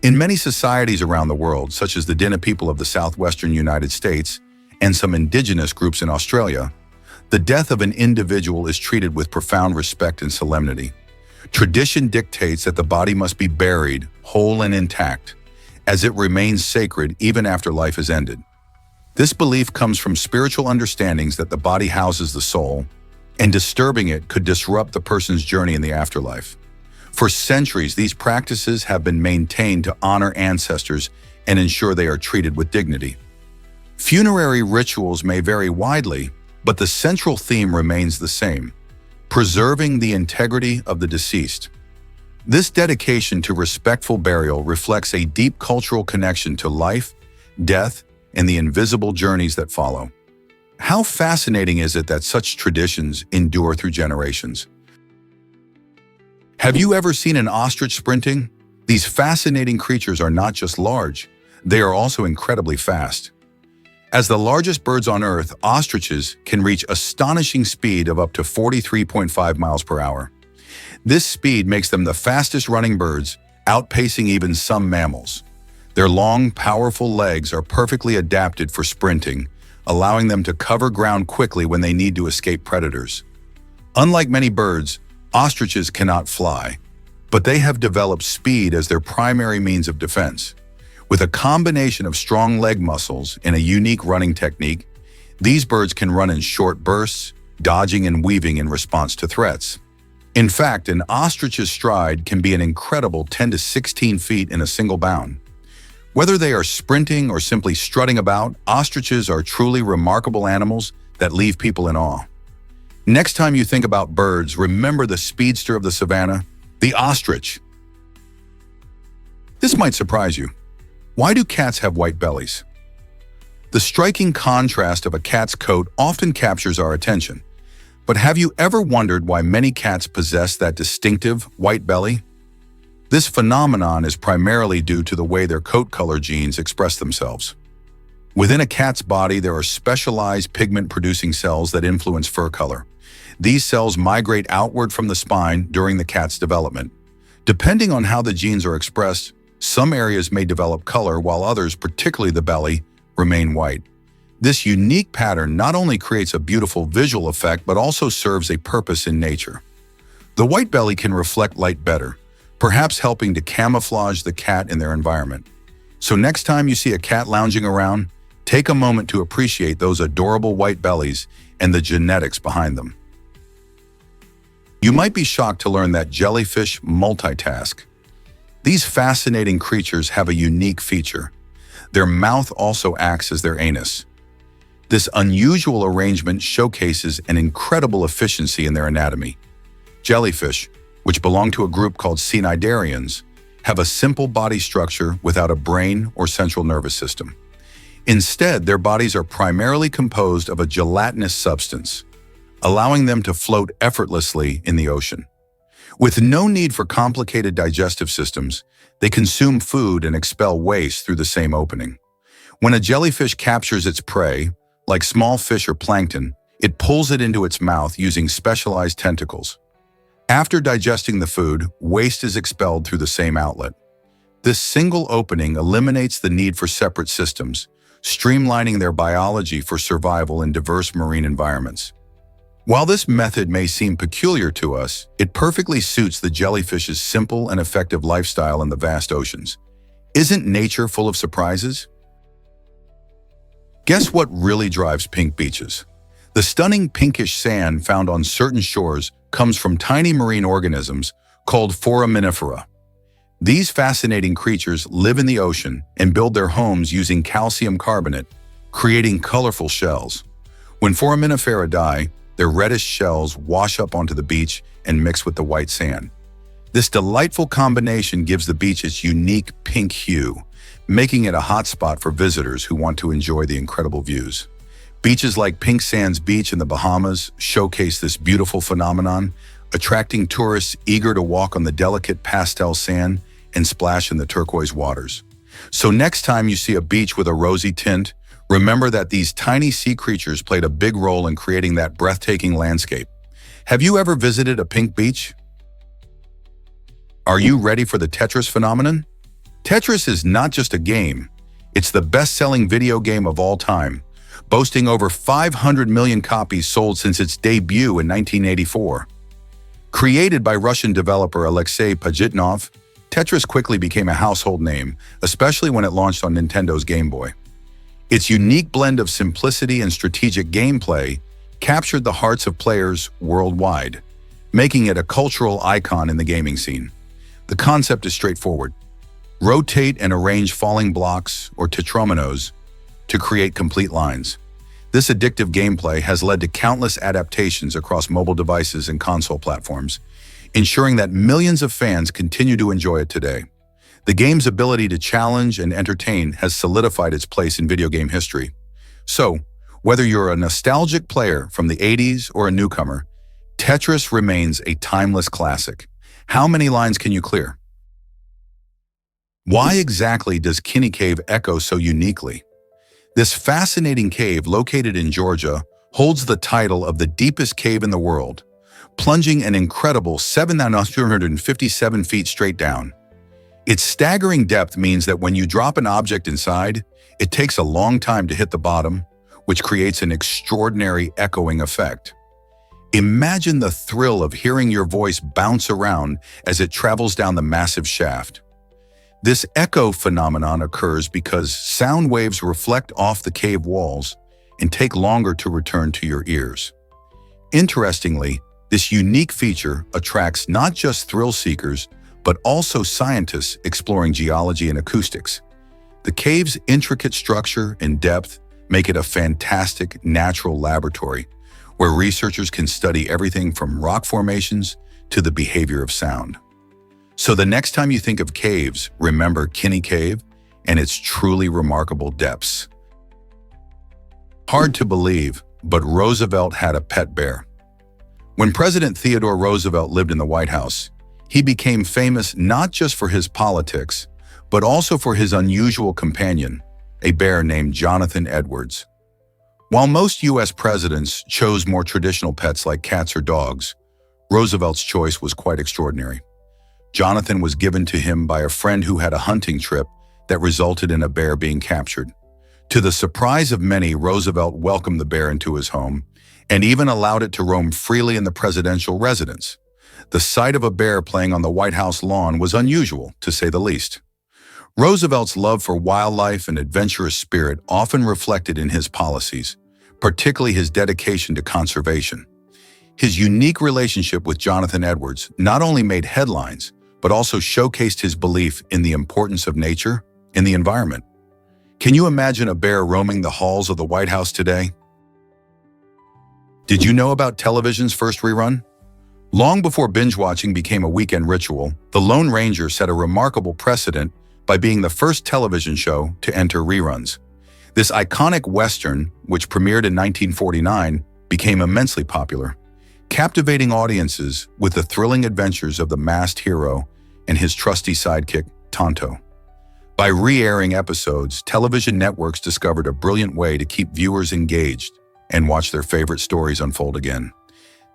In many societies around the world, such as the Dinka people of the southwestern United States and some indigenous groups in Australia, the death of an individual is treated with profound respect and solemnity. Tradition dictates that the body must be buried, whole and intact, as it remains sacred even after life is ended. This belief comes from spiritual understandings that the body houses the soul, and disturbing it could disrupt the person's journey in the afterlife. For centuries, these practices have been maintained to honor ancestors and ensure they are treated with dignity. Funerary rituals may vary widely, but the central theme remains the same: preserving the integrity of the deceased. This dedication to respectful burial reflects a deep cultural connection to life, death, and the invisible journeys that follow. How fascinating is it that such traditions endure through generations? Have you ever seen an ostrich sprinting? These fascinating creatures are not just large, they are also incredibly fast. As the largest birds on Earth, ostriches can reach astonishing speed of up to 43.5 miles per hour. This speed makes them the fastest running birds, outpacing even some mammals. Their long, powerful legs are perfectly adapted for sprinting, allowing them to cover ground quickly when they need to escape predators. Unlike many birds, ostriches cannot fly, but they have developed speed as their primary means of defense. With a combination of strong leg muscles and a unique running technique, these birds can run in short bursts, dodging and weaving in response to threats. In fact, an ostrich's stride can be an incredible 10 to 16 feet in a single bound. Whether they are sprinting or simply strutting about, ostriches are truly remarkable animals that leave people in awe. Next time you think about birds, remember the speedster of the savannah, the ostrich. This might surprise you. Why do cats have white bellies? The striking contrast of a cat's coat often captures our attention. But have you ever wondered why many cats possess that distinctive white belly? This phenomenon is primarily due to the way their coat color genes express themselves. Within a cat's body, there are specialized pigment-producing cells that influence fur color. These cells migrate outward from the spine during the cat's development. Depending on how the genes are expressed, some areas may develop color while others, particularly the belly, remain white. This unique pattern not only creates a beautiful visual effect but also serves a purpose in nature. The white belly can reflect light better, perhaps helping to camouflage the cat in their environment. So next time you see a cat lounging around, take a moment to appreciate those adorable white bellies and the genetics behind them. You might be shocked to learn that jellyfish multitask. These fascinating creatures have a unique feature. Their mouth also acts as their anus. This unusual arrangement showcases an incredible efficiency in their anatomy. Jellyfish, which belong to a group called cnidarians, have a simple body structure without a brain or central nervous system. Instead, their bodies are primarily composed of a gelatinous substance, allowing them to float effortlessly in the ocean. With no need for complicated digestive systems, they consume food and expel waste through the same opening. When a jellyfish captures its prey, like small fish or plankton, it pulls it into its mouth using specialized tentacles. After digesting the food, waste is expelled through the same outlet. This single opening eliminates the need for separate systems, streamlining their biology for survival in diverse marine environments. While this method may seem peculiar to us, it perfectly suits the jellyfish's simple and effective lifestyle in the vast oceans. Isn't nature full of surprises? Guess what really drives pink beaches? The stunning pinkish sand found on certain shores comes from tiny marine organisms called foraminifera. These fascinating creatures live in the ocean and build their homes using calcium carbonate, creating colorful shells. When foraminifera die, their reddish shells wash up onto the beach and mix with the white sand. This delightful combination gives the beach its unique pink hue, making it a hotspot for visitors who want to enjoy the incredible views. Beaches like Pink Sands Beach in the Bahamas showcase this beautiful phenomenon, attracting tourists eager to walk on the delicate pastel sand and splash in the turquoise waters. So next time you see a beach with a rosy tint, remember that these tiny sea creatures played a big role in creating that breathtaking landscape. Have you ever visited a pink beach? Are you ready for the Tetris phenomenon? Tetris is not just a game. It's the best-selling video game of all time, boasting over 500 million copies sold since its debut in 1984. Created by Russian developer Alexei Pajitnov, Tetris quickly became a household name, especially when it launched on Nintendo's Game Boy. Its unique blend of simplicity and strategic gameplay captured the hearts of players worldwide, making it a cultural icon in the gaming scene. The concept is straightforward. Rotate and arrange falling blocks, or tetrominos, to create complete lines. This addictive gameplay has led to countless adaptations across mobile devices and console platforms, ensuring that millions of fans continue to enjoy it today. The game's ability to challenge and entertain has solidified its place in video game history. So, whether you're a nostalgic player from the 80s or a newcomer, Tetris remains a timeless classic. How many lines can you clear? Why exactly does Kinney Cave echo so uniquely? This fascinating cave, located in Georgia, holds the title of the deepest cave in the world, plunging an incredible 7,257 feet straight down. Its staggering depth means that when you drop an object inside, it takes a long time to hit the bottom, which creates an extraordinary echoing effect. Imagine the thrill of hearing your voice bounce around as it travels down the massive shaft. This echo phenomenon occurs because sound waves reflect off the cave walls and take longer to return to your ears. Interestingly, This unique feature attracts not just thrill seekers, but also scientists exploring geology and acoustics. The cave's intricate structure and depth make it a fantastic natural laboratory where researchers can study everything from rock formations to the behavior of sound. So the next time you think of caves, remember Kinney Cave and its truly remarkable depths. Hard to believe, but Roosevelt had a pet bear. When President Theodore Roosevelt lived in the White House, he became famous not just for his politics, but also for his unusual companion, a bear named Jonathan Edwards. While most U.S. presidents chose more traditional pets like cats or dogs, Roosevelt's choice was quite extraordinary. Jonathan was given to him by a friend who had a hunting trip that resulted in a bear being captured. To the surprise of many, Roosevelt welcomed the bear into his home and even allowed it to roam freely in the presidential residence. The sight of a bear playing on the White House lawn was unusual, to say the least. Roosevelt's love for wildlife and adventurous spirit often reflected in his policies, particularly his dedication to conservation. His unique relationship with Jonathan Edwards not only made headlines, but also showcased his belief in the importance of nature and the environment. Can you imagine a bear roaming the halls of the White House today? Did you know about television's first rerun? Long before binge-watching became a weekend ritual, The Lone Ranger set a remarkable precedent by being the first television show to enter reruns. This iconic Western, which premiered in 1949, became immensely popular, captivating audiences with the thrilling adventures of the masked hero and his trusty sidekick, Tonto. By re-airing episodes, television networks discovered a brilliant way to keep viewers engaged and watch their favorite stories unfold again.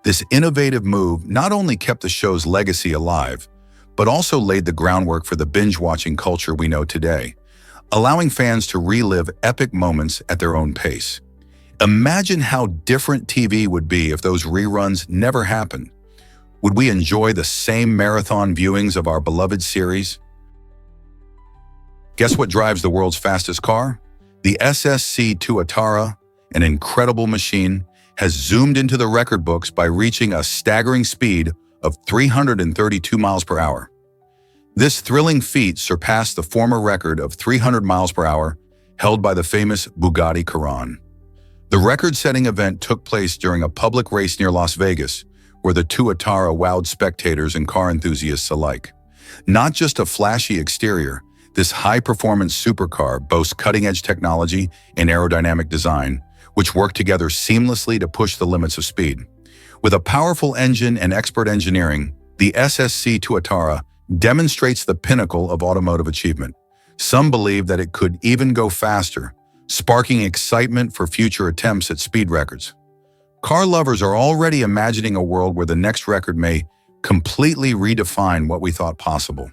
This innovative move not only kept the show's legacy alive, but also laid the groundwork for the binge-watching culture we know today, allowing fans to relive epic moments at their own pace. Imagine how different TV would be if those reruns never happened. Would we enjoy the same marathon viewings of our beloved series? Guess what drives the world's fastest car? The SSC Tuatara, an incredible machine, has zoomed into the record books by reaching a staggering speed of 332 miles per hour. This thrilling feat surpassed the former record of 300 miles per hour held by the famous Bugatti Chiron. The record-setting event took place during a public race near Las Vegas, where the Tuatara wowed spectators and car enthusiasts alike. Not just a flashy exterior, this high-performance supercar boasts cutting-edge technology and aerodynamic design, which work together seamlessly to push the limits of speed. With a powerful engine and expert engineering, the SSC Tuatara demonstrates the pinnacle of automotive achievement. Some believe that it could even go faster, sparking excitement for future attempts at speed records. Car lovers are already imagining a world where the next record may completely redefine what we thought possible.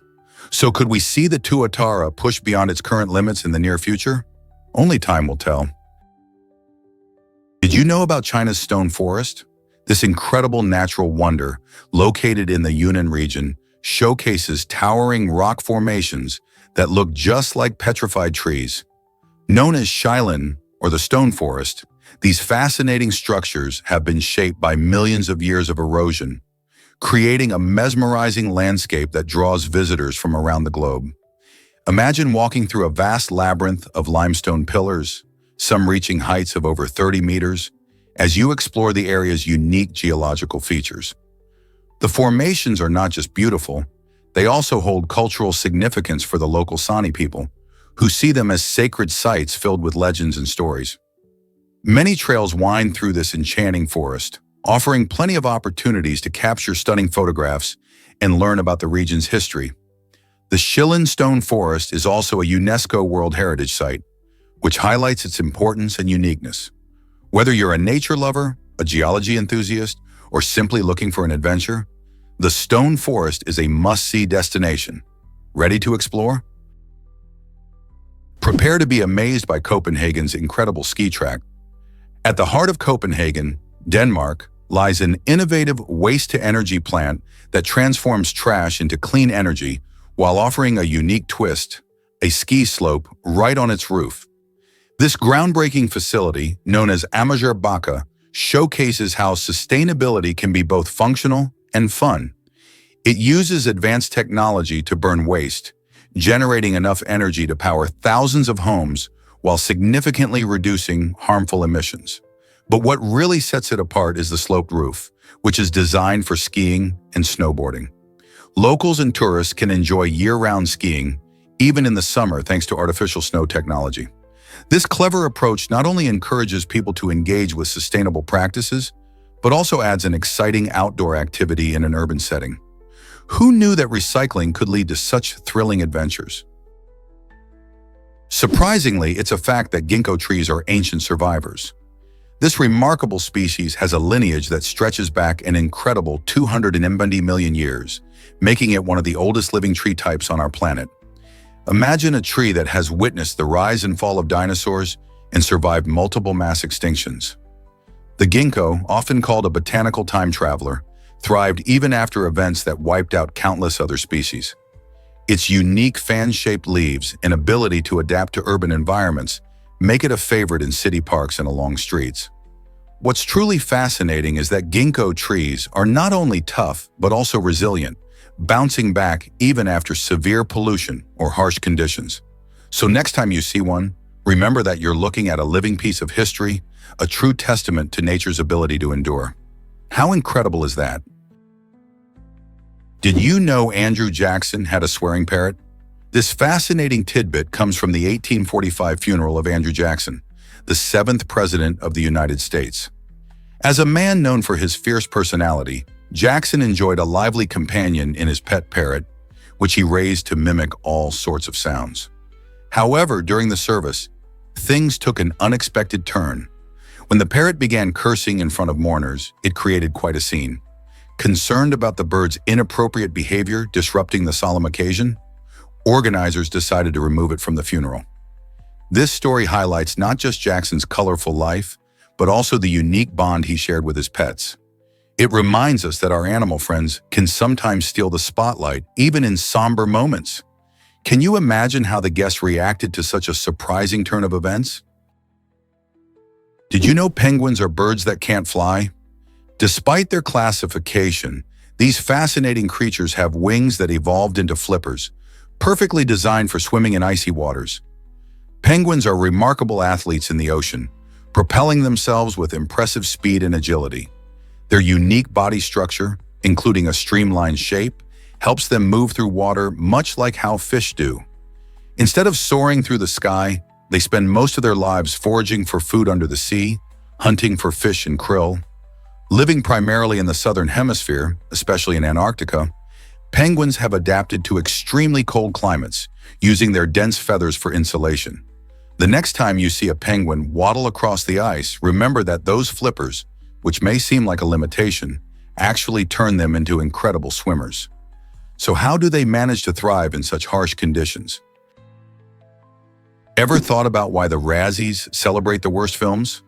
So could we see the Tuatara push beyond its current limits in the near future? Only time will tell. Did you know about China's stone forest? This incredible natural wonder, located in the Yunnan region, showcases towering rock formations that look just like petrified trees. Known as Shilin, or the stone forest, these fascinating structures have been shaped by millions of years of erosion, creating a mesmerizing landscape that draws visitors from around the globe. Imagine walking through a vast labyrinth of limestone pillars, some reaching heights of over 30 meters, as you explore the area's unique geological features. The formations are not just beautiful, they also hold cultural significance for the local Sani people, who see them as sacred sites filled with legends and stories. Many trails wind through this enchanting forest, offering plenty of opportunities to capture stunning photographs and learn about the region's history. The Shilin Stone Forest is also a UNESCO World Heritage Site, which highlights its importance and uniqueness. Whether you're a nature lover, a geology enthusiast, or simply looking for an adventure, the Stone Forest is a must-see destination. Ready to explore? Prepare to be amazed by Copenhagen's incredible ski track. At the heart of Copenhagen, Denmark, lies an innovative waste-to-energy plant that transforms trash into clean energy while offering a unique twist, a ski slope right on its roof. This groundbreaking facility, known as Amager Bakke, showcases how sustainability can be both functional and fun. It uses advanced technology to burn waste, generating enough energy to power thousands of homes while significantly reducing harmful emissions. But what really sets it apart is the sloped roof, which is designed for skiing and snowboarding. Locals and tourists can enjoy year-round skiing, even in the summer thanks to artificial snow technology. This clever approach not only encourages people to engage with sustainable practices, but also adds an exciting outdoor activity in an urban setting. Who knew that recycling could lead to such thrilling adventures? Surprisingly, it's a fact that ginkgo trees are ancient survivors. This remarkable species has a lineage that stretches back an incredible 270 million years, making it one of the oldest living tree types on our planet. Imagine a tree that has witnessed the rise and fall of dinosaurs and survived multiple mass extinctions. The ginkgo, often called a botanical time traveler, thrived even after events that wiped out countless other species. Its unique fan-shaped leaves and ability to adapt to urban environments make it a favorite in city parks and along streets. What's truly fascinating is that ginkgo trees are not only tough but also resilient, bouncing back even after severe pollution or harsh conditions. So next time you see one, remember that you're looking at a living piece of history, a true testament to nature's ability to endure. How incredible is that? Did you know Andrew Jackson had a swearing parrot? This fascinating tidbit comes from the 1845 funeral of Andrew Jackson, the seventh president of the United States. As a man known for his fierce personality, Jackson enjoyed a lively companion in his pet parrot, which he raised to mimic all sorts of sounds. However, during the service, things took an unexpected turn. When the parrot began cursing in front of mourners, it created quite a scene. Concerned about the bird's inappropriate behavior disrupting the solemn occasion, organizers decided to remove it from the funeral. This story highlights not just Jackson's colorful life, but also the unique bond he shared with his pets. It reminds us that our animal friends can sometimes steal the spotlight, even in somber moments. Can you imagine how the guests reacted to such a surprising turn of events? Did you know penguins are birds that can't fly? Despite their classification, these fascinating creatures have wings that evolved into flippers, perfectly designed for swimming in icy waters. Penguins are remarkable athletes in the ocean, propelling themselves with impressive speed and agility. Their unique body structure, including a streamlined shape, helps them move through water much like how fish do. Instead of soaring through the sky, they spend most of their lives foraging for food under the sea, hunting for fish and krill. Living primarily in the southern hemisphere, especially in Antarctica, penguins have adapted to extremely cold climates, using their dense feathers for insulation. The next time you see a penguin waddle across the ice, remember that those flippers, which may seem like a limitation, actually turn them into incredible swimmers. So how do they manage to thrive in such harsh conditions? Ever thought about why the Razzies celebrate the worst films?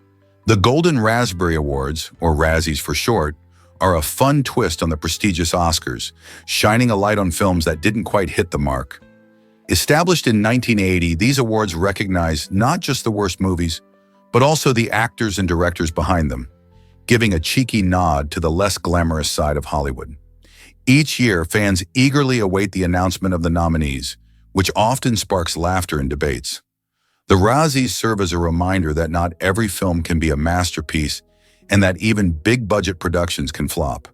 The Golden Raspberry Awards, or Razzies for short, are a fun twist on the prestigious Oscars, shining a light on films that didn't quite hit the mark. Established in 1980, these awards recognize not just the worst movies, but also the actors and directors behind them, giving a cheeky nod to the less glamorous side of Hollywood. Each year, fans eagerly await the announcement of the nominees, which often sparks laughter and debates. The Razzies serve as a reminder that not every film can be a masterpiece and that even big-budget productions can flop.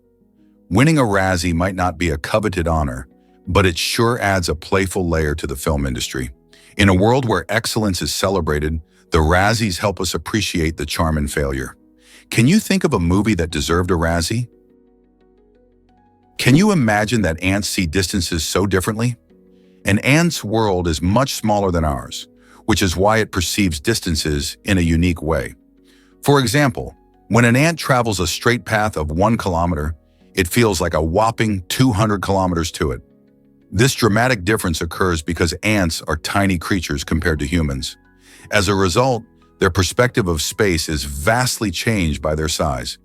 Winning a Razzie might not be a coveted honor, but it sure adds a playful layer to the film industry. In a world where excellence is celebrated, the Razzies help us appreciate the charm in failure. Can you think of a movie that deserved a Razzie? Can you imagine that ants see distances so differently? An ant's world is much smaller than ours, which is why it perceives distances in a unique way. For example, when an ant travels a straight path of 1 kilometer, it feels like a whopping 200 kilometers to it. This dramatic difference occurs because ants are tiny creatures compared to humans. As a result, their perspective of space is vastly changed by their size.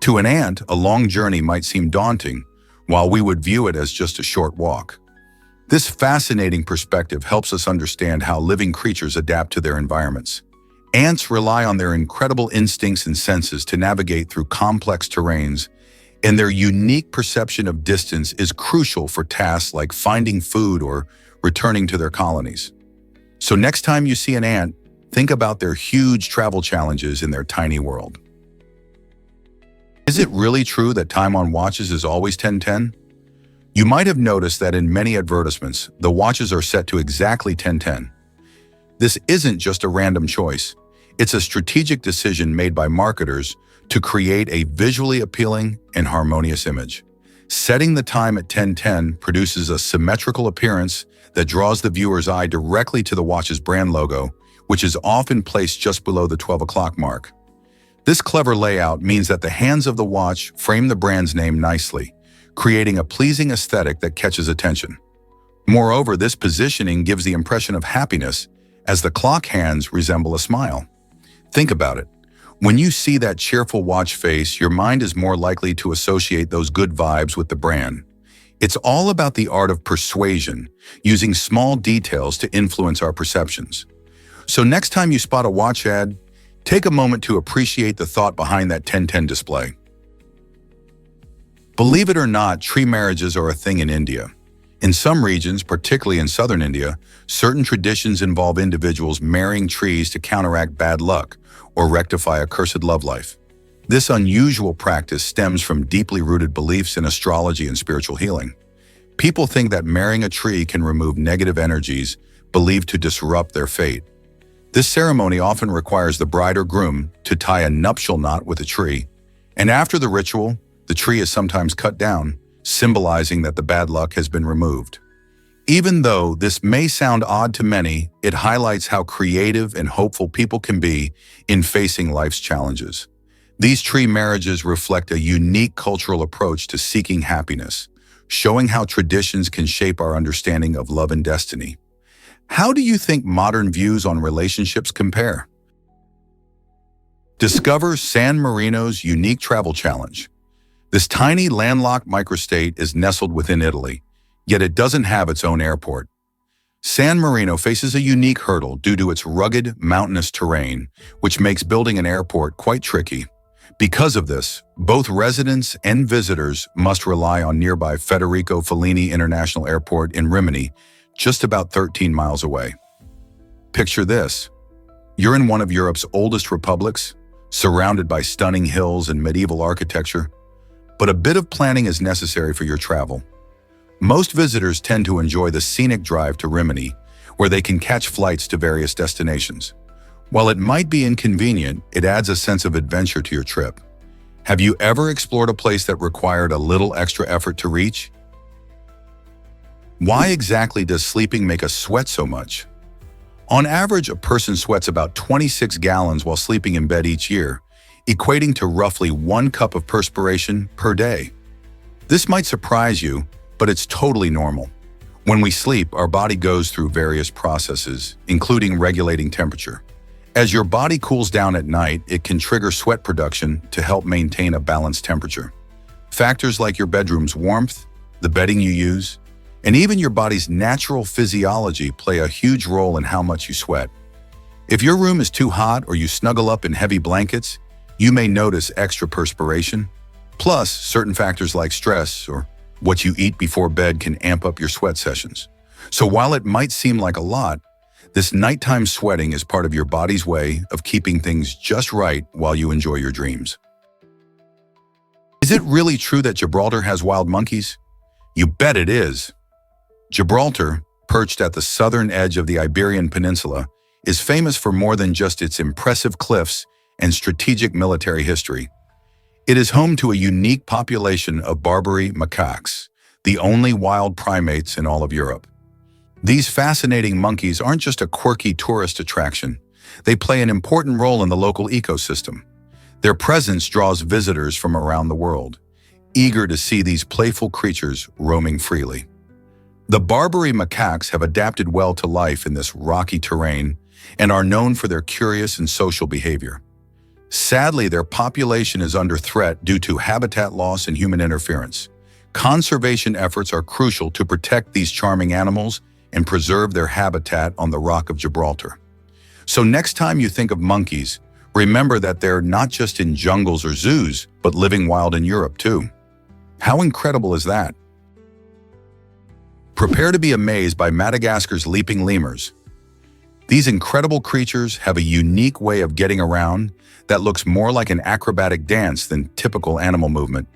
To an ant, a long journey might seem daunting, while we would view it as just a short walk. This fascinating perspective helps us understand how living creatures adapt to their environments. Ants rely on their incredible instincts and senses to navigate through complex terrains, and their unique perception of distance is crucial for tasks like finding food or returning to their colonies. So next time you see an ant, think about their huge travel challenges in their tiny world. Is it really true that time on watches is always 10:10? You might have noticed that in many advertisements, the watches are set to exactly 10:10. This isn't just a random choice. It's a strategic decision made by marketers to create a visually appealing and harmonious image. Setting the time at 10:10 produces a symmetrical appearance that draws the viewer's eye directly to the watch's brand logo, which is often placed just below the 12 o'clock mark. This clever layout means that the hands of the watch frame the brand's name nicely, creating a pleasing aesthetic that catches attention. Moreover, this positioning gives the impression of happiness, as the clock hands resemble a smile. Think about it. When you see that cheerful watch face, your mind is more likely to associate those good vibes with the brand. It's all about the art of persuasion, using small details to influence our perceptions. So next time you spot a watch ad, take a moment to appreciate the thought behind that 10:10 display. Believe it or not, tree marriages are a thing in India. In some regions, particularly in southern India, certain traditions involve individuals marrying trees to counteract bad luck or rectify a cursed love life. This unusual practice stems from deeply rooted beliefs in astrology and spiritual healing. People think that marrying a tree can remove negative energies believed to disrupt their fate. This ceremony often requires the bride or groom to tie a nuptial knot with a tree, and after the ritual, the tree is sometimes cut down, symbolizing that the bad luck has been removed. Even though this may sound odd to many, it highlights how creative and hopeful people can be in facing life's challenges. These tree marriages reflect a unique cultural approach to seeking happiness, showing how traditions can shape our understanding of love and destiny. How do you think modern views on relationships compare? Discover San Marino's unique travel challenge. This tiny landlocked microstate is nestled within Italy, yet it doesn't have its own airport. San Marino faces a unique hurdle due to its rugged, mountainous terrain, which makes building an airport quite tricky. Because of this, both residents and visitors must rely on nearby Federico Fellini International Airport in Rimini, just about 13 miles away. Picture this. You're in one of Europe's oldest republics, surrounded by stunning hills and medieval architecture, but a bit of planning is necessary for your travel. Most visitors tend to enjoy the scenic drive to Rimini, where they can catch flights to various destinations. While it might be inconvenient, it adds a sense of adventure to your trip. Have you ever explored a place that required a little extra effort to reach? Why exactly does sleeping make us sweat so much? On average, a person sweats about 26 gallons while sleeping in bed each year, equating to roughly 1 cup of perspiration per day. This might surprise you, but it's totally normal. When we sleep, our body goes through various processes, including regulating temperature. As your body cools down at night, it can trigger sweat production to help maintain a balanced temperature. Factors like your bedroom's warmth, the bedding you use, and even your body's natural physiology play a huge role in how much you sweat. If your room is too hot or you snuggle up in heavy blankets, you may notice extra perspiration. Plus, certain factors like stress or what you eat before bed can amp up your sweat sessions. So while it might seem like a lot, this nighttime sweating is part of your body's way of keeping things just right while you enjoy your dreams. Is it really true that Gibraltar has wild monkeys? You bet it is. Gibraltar, perched at the southern edge of the Iberian Peninsula, is famous for more than just its impressive cliffs and strategic military history. It is home to a unique population of Barbary macaques, the only wild primates in all of Europe. These fascinating monkeys aren't just a quirky tourist attraction. They play an important role in the local ecosystem. Their presence draws visitors from around the world, eager to see these playful creatures roaming freely. The Barbary macaques have adapted well to life in this rocky terrain and are known for their curious and social behavior. Sadly, their population is under threat due to habitat loss and human interference. Conservation efforts are crucial to protect these charming animals and preserve their habitat on the Rock of Gibraltar. So next time you think of monkeys, remember that they're not just in jungles or zoos, but living wild in Europe too. How incredible is that? Prepare to be amazed by Madagascar's leaping lemurs. These incredible creatures have a unique way of getting around that looks more like an acrobatic dance than typical animal movement.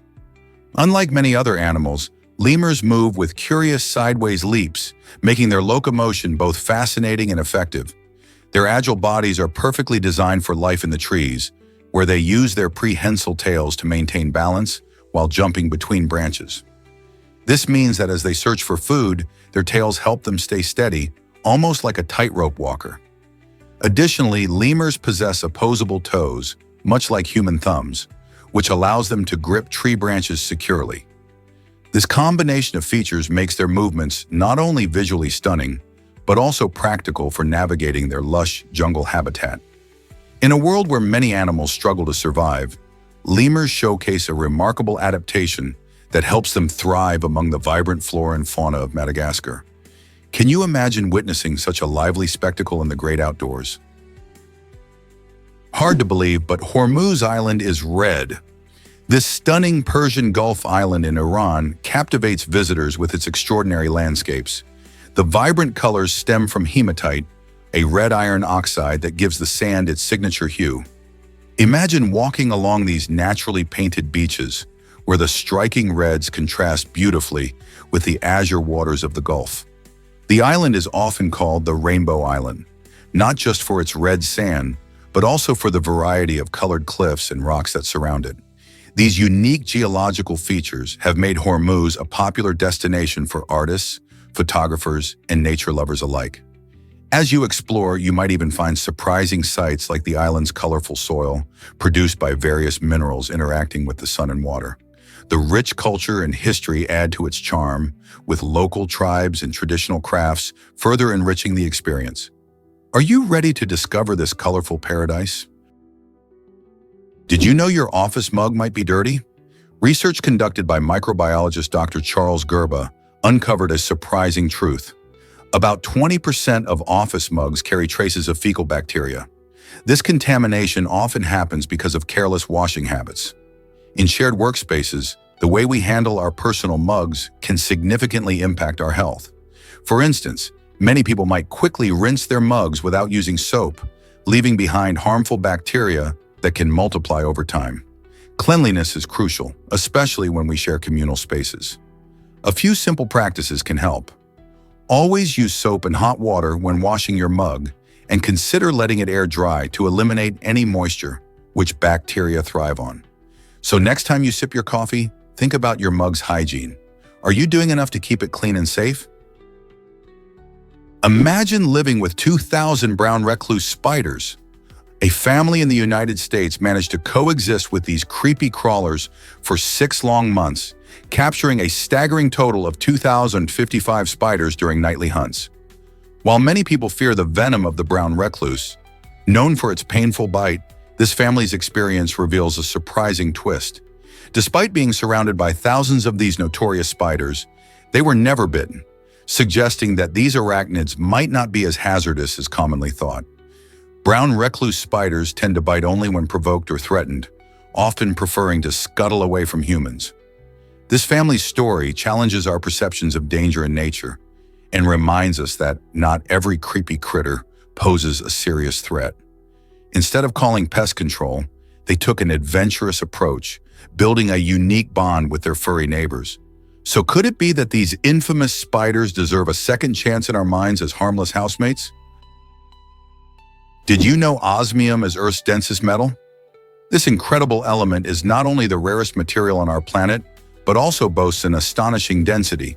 Unlike many other animals, lemurs move with curious sideways leaps, making their locomotion both fascinating and effective. Their agile bodies are perfectly designed for life in the trees, where they use their prehensile tails to maintain balance while jumping between branches. This means that as they search for food, their tails help them stay steady, almost like a tightrope walker. Additionally, lemurs possess opposable toes, much like human thumbs, which allows them to grip tree branches securely. This combination of features makes their movements not only visually stunning, but also practical for navigating their lush jungle habitat. In a world where many animals struggle to survive, lemurs showcase a remarkable adaptation that helps them thrive among the vibrant flora and fauna of Madagascar. Can you imagine witnessing such a lively spectacle in the great outdoors? Hard to believe, but Hormuz Island is red. This stunning Persian Gulf island in Iran captivates visitors with its extraordinary landscapes. The vibrant colors stem from hematite, a red iron oxide that gives the sand its signature hue. Imagine walking along these naturally painted beaches, where the striking reds contrast beautifully with the azure waters of the Gulf. The island is often called the Rainbow Island, not just for its red sand, but also for the variety of colored cliffs and rocks that surround it. These unique geological features have made Hormuz a popular destination for artists, photographers, and nature lovers alike. As you explore, you might even find surprising sights like the island's colorful soil, produced by various minerals interacting with the sun and water. The rich culture and history add to its charm, with local tribes and traditional crafts further enriching the experience. Are you ready to discover this colorful paradise? Did you know your office mug might be dirty? Research conducted by microbiologist Dr. Charles Gerba uncovered a surprising truth. About 20% of office mugs carry traces of fecal bacteria. This contamination often happens because of careless washing habits. In shared workspaces, the way we handle our personal mugs can significantly impact our health. For instance, many people might quickly rinse their mugs without using soap, leaving behind harmful bacteria that can multiply over time. Cleanliness is crucial, especially when we share communal spaces. A few simple practices can help. Always use soap and hot water when washing your mug, and consider letting it air dry to eliminate any moisture, which bacteria thrive on. So next time you sip your coffee, think about your mug's hygiene. Are you doing enough to keep it clean and safe? Imagine living with 2,000 brown recluse spiders. A family in the United States managed to coexist with these creepy crawlers for 6 long months, capturing a staggering total of 2,055 spiders during nightly hunts. While many people fear the venom of the brown recluse, known for its painful bite, this family's experience reveals a surprising twist. Despite being surrounded by thousands of these notorious spiders, they were never bitten, suggesting that these arachnids might not be as hazardous as commonly thought. Brown recluse spiders tend to bite only when provoked or threatened, often preferring to scuttle away from humans. This family's story challenges our perceptions of danger in nature and reminds us that not every creepy critter poses a serious threat. Instead of calling pest control, they took an adventurous approach, building a unique bond with their furry neighbors. So could it be that these infamous spiders deserve a second chance in our minds as harmless housemates? Did you know osmium is Earth's densest metal? This incredible element is not only the rarest material on our planet, but also boasts an astonishing density.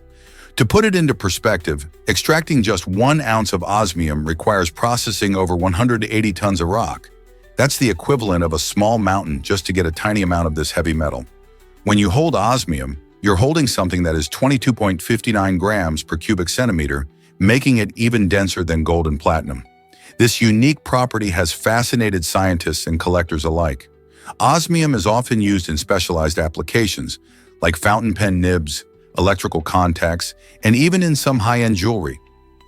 To put it into perspective, extracting just 1 ounce of osmium requires processing over 180 tons of rock. That's the equivalent of a small mountain just to get a tiny amount of this heavy metal. When you hold osmium, you're holding something that is 22.59 grams per cubic centimeter, making it even denser than gold and platinum. This unique property has fascinated scientists and collectors alike. Osmium is often used in specialized applications, like fountain pen nibs, electrical contacts, and even in some high-end jewelry.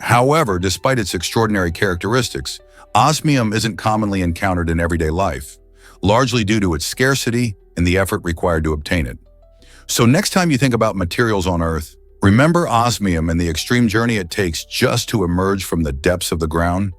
However, despite its extraordinary characteristics, Osmium isn't commonly encountered in everyday life, largely due to its scarcity and the effort required to obtain it. So next time you think about materials on Earth, remember osmium and the extreme journey it takes just to emerge from the depths of the ground.